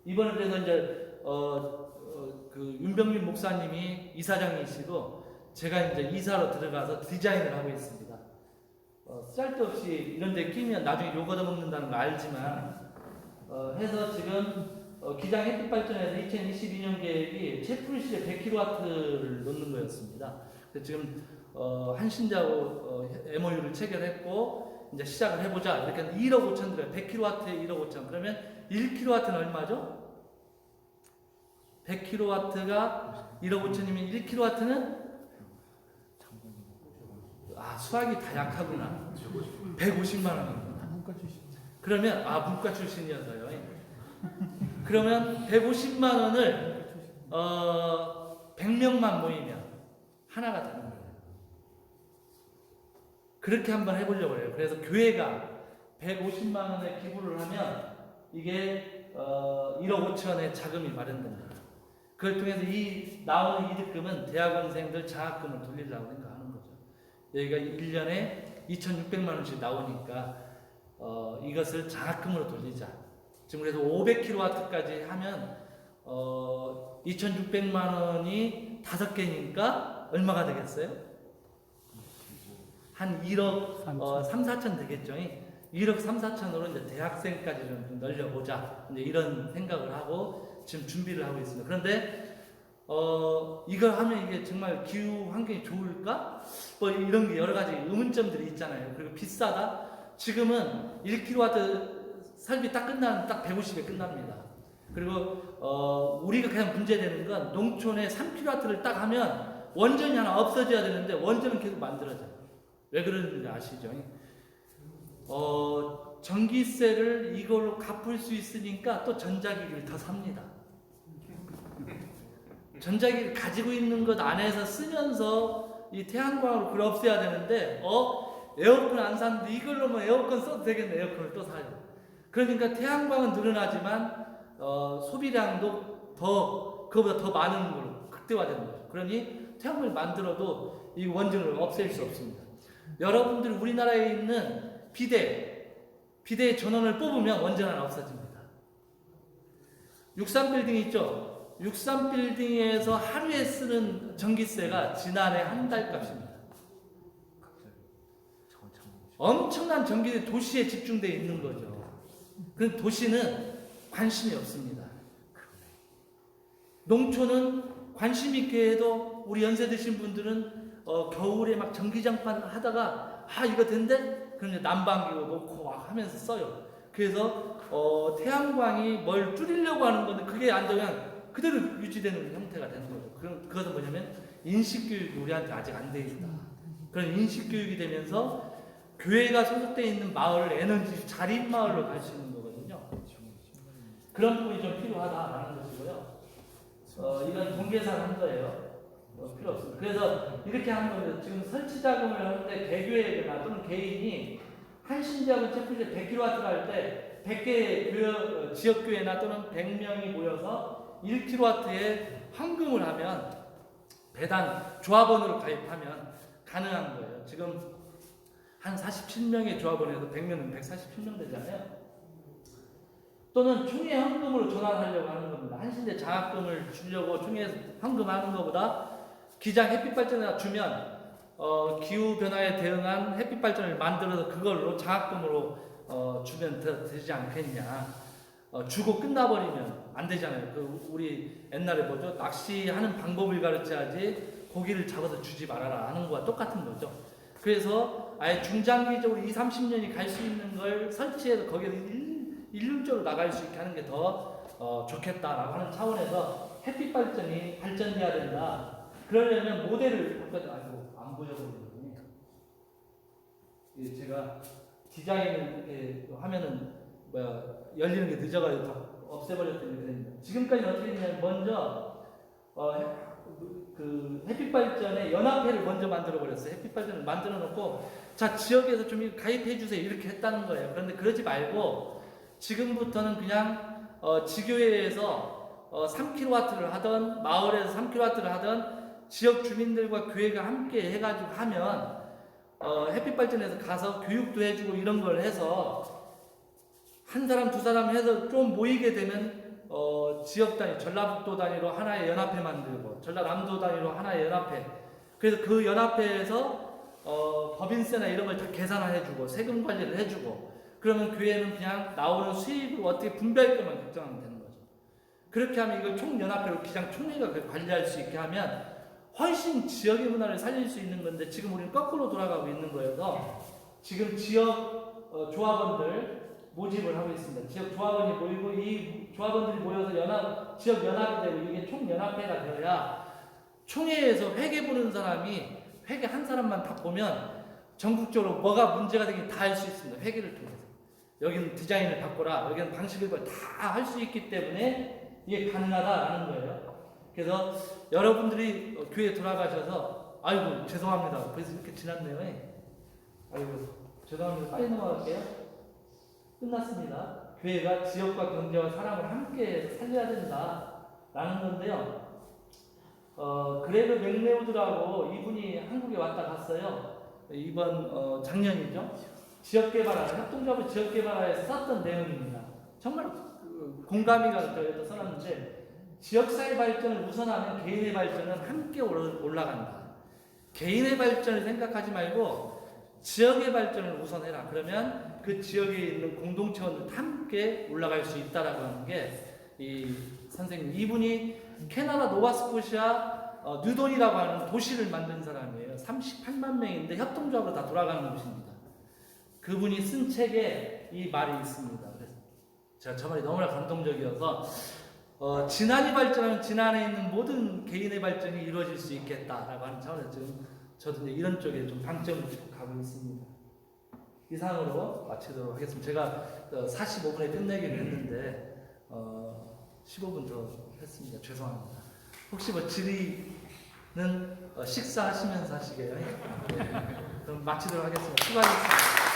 이번에 그래서 이제 그 윤병민 목사님이 이사장이시고 제가 이제 이사로 들어가서 디자인을 하고 있습니다. 쓸데없이 이런 데 끼면 나중에 욕 얻어먹는다는 거 알지만 해서 지금 기장 햇빛발전에서 2022년 계획이 채플시에 100kW를 놓는 거였습니다. 그래서 지금 한신자하고 MOU를 체결했고 이제 시작을 해보자 이렇게 1억 5천 들어요. 100kW에 1억 5천. 그러면 1kW는 얼마죠? 100kW가 1억 5천이면 1kW는 수학이 다 약하구나. 150만 원이구나. 그러면 문과 출신이어서요. 그러면 150만 원을 100명만 모이면 하나가 되는 거예요. 그렇게 한번 해보려고 해요. 그래서 교회가 150만 원에 기부를 하면 이게 1억 5천의 자금이 마련됩니다. 그걸 통해서 이 나오는 이득금은 대학원생들 장학금을 돌리려고 생각하는 거죠. 여기가 1년에 2,600만 원씩 나오니까 이것을 장학금으로 돌리자. 지금 그래서 500kW까지 하면 2,600만 원이 5개니까 얼마가 되겠어요? 한 1억 3, 4천 되겠죠. 1억 3, 4천으로 이제 대학생까지 좀 늘려보자. 이제 이런 생각을 하고 지금 준비를 하고 있습니다. 그런데 이걸 하면 이게 정말 기후 환경이 좋을까? 뭐 이런 게 여러 가지 의문점들이 있잖아요. 그리고 비싸다? 지금은 1kW 설비 딱 끝나면 딱 150에 끝납니다. 그리고 우리가 그냥 문제되는 건 농촌에 3kW를 딱 하면 원전이 하나 없어져야 되는데 원전은 계속 만들어져요. 왜 그러는지 아시죠? 전기세를 이걸로 갚을 수 있으니까 또 전자기기를 더 삽니다. 전자기를 가지고 있는 것 안에서 쓰면서 이 태양광으로 그걸 없애야 되는데 에어컨 안 샀는데 이걸로 뭐 에어컨 써도 되겠네. 에어컨을 또 사요. 그러니까 태양광은 늘어나지만 소비량도 그거보다 더 많은 걸로 극대화되는 거죠. 그러니 태양광을 만들어도 이 원전을 없앨 수 없습니다. 여러분들 우리나라에 있는 비대 전원을 뽑으면 원전 하나 없어집니다. 63빌딩 있죠? 63빌딩에서 하루에 쓰는 전기세가 지난해 한 달 값입니다. 엄청난 전기세 도시에 집중되어 있는 거죠. 그 도시는 관심이 없습니다. 농촌은 관심 있게 해도 우리 연세 드신 분들은 겨울에 막 전기장판 하다가 이거 된대? 그럼 난방기로 놓고 막 하면서 써요. 그래서 태양광이 뭘 줄이려고 하는 건데 그게 안 되면 그대로 유지되는 형태가 되는 거죠. 그것은 뭐냐면 인식교육이 우리한테 아직 안 돼 있다. 그런 인식교육이 되면서 교회가 소속되어 있는 마을 에너지 자립 마을로 갈 수 있는 거거든요. 그런 부분이 좀 필요하다라는 것이고요. 이건 돈 계산한 거예요. 필요 없습니다. 그래서 이렇게 하는 겁니다. 지금 설치 자금을 하는데 개교회나 또는 개인이 한신지하고 채플제 100kW를 할 때 100개 지역교회나 또는 100명이 모여서 1kW에 헌금을 하면 배당 조합원으로 가입하면 가능한 거예요. 지금 한 47명의 조합원에서 100명은 147명 되잖아요. 또는 총회 헌금으로 전환하려고 하는 겁니다. 한신대 장학금을 주려고 총회 헌금하는 것보다 기장 햇빛발전에다 주면 기후변화에 대응한 햇빛발전을 만들어서 그걸로 장학금으로 주면 되지 않겠냐. 주고 끝나버리면 안 되잖아요. 우리 옛날에 뭐죠? 낚시하는 방법을 가르쳐야지 고기를 잡아서 주지 말아라 하는 거와 똑같은 거죠. 그래서 아예 중장기적으로 20, 30년이 갈 수 있는 걸 설치해서 거기에 일률적으로 나갈 수 있게 하는 게 더 좋겠다라고 하는 차원에서 햇빛 발전이 발전돼야 된다. 그러려면 모델을 안 보여버리거든요. 제가 디자인을 이렇게 하면은 열리는 게 늦어가지고 다 없애버렸더니 그랬는데 지금까지 어떻게 했냐면 먼저 그 햇빛 발전의 연합회를 먼저 만들어 버렸어요. 햇빛 발전을 만들어 놓고 자 지역에서 좀 가입해 주세요 이렇게 했다는 거예요. 그런데 그러지 말고 지금부터는 그냥 지교회에서 3kW를 하던 마을에서 3kW를 하던 지역 주민들과 교회가 함께 해가지고 하면 햇빛 발전에서 가서 교육도 해주고 이런 걸 해서 한 사람 두 사람 해서 좀 모이게 되면 지역 단위, 전라북도 단위로 하나의 연합회 만들고 전라남도 단위로 하나의 연합회. 그래서 그 연합회에서 법인세나 이런 걸 다 계산해주고 세금 관리를 해주고 그러면 교회는 그냥 나오는 수입을 어떻게 분배할 것만 결정하면 되는 거죠. 그렇게 하면 이걸 총연합회로 기장 총회가 관리할 수 있게 하면 훨씬 지역의 문화를 살릴 수 있는 건데 지금 우리는 거꾸로 돌아가고 있는 거여서 지금 지역 조합원들 모집을 하고 있습니다. 지역 조합원이 모이고 이 조합원들이 모여서 지역 연합이 되고 이게 총연합회가 되어야 총회에서 회계 보는 사람이 회계 한 사람만 다 보면 전국적으로 뭐가 문제가 되긴 다 할 수 있습니다. 회계를 통해서. 여기는 디자인을 바꿔라. 여기는 방식을 다 할 수 있기 때문에 이게 가능하다라는 거예요. 그래서 여러분들이 교회에 돌아가셔서 아이고 죄송합니다. 벌써 이렇게 지났네요. 아이고 죄송합니다. 빨리 넘어갈게요. 끝났습니다. 교회가 지역과 경제와 사람을 함께 살려야 된다라는 건데요. 그레그 맥레우드라고 이분이 한국에 왔다 갔어요. 이번 작년이죠. 지역개발화, 협동조합의 지역개발화에서 썼던 내용입니다. 정말 공감이 가서 저희도 써놨는데 지역사회 발전을 우선하면 개인의 발전은 함께 올라간다. 개인의 발전을 생각하지 말고 지역의 발전을 우선해라. 그러면 그 지역에 있는 공동체원들 함께 올라갈 수 있다라고 하는 게 이 선생님 이분이 캐나다 노바스코시아 뉴돈이라고 하는 도시를 만든 사람이에요. 38만 명인데 협동조합으로 다 돌아가는 곳입니다. 그분이 쓴 책에 이 말이 있습니다. 그래서 제가 저 말이 너무나 감동적이어서 진안이 발전하면 진안에 있는 모든 개인의 발전이 이루어질 수 있겠다라고 하는 차원에서 지금 저도 이제 이런 쪽에 좀 방점을 짚고 가고 있습니다. 이상으로 마치도록 하겠습니다. 제가 45분에 끝내기로 했는데 15분 더 했습니다. 죄송합니다. 혹시 뭐 질의는 식사하시면서 하시게요? 네. 그럼 마치도록 하겠습니다. 수고하셨습니다.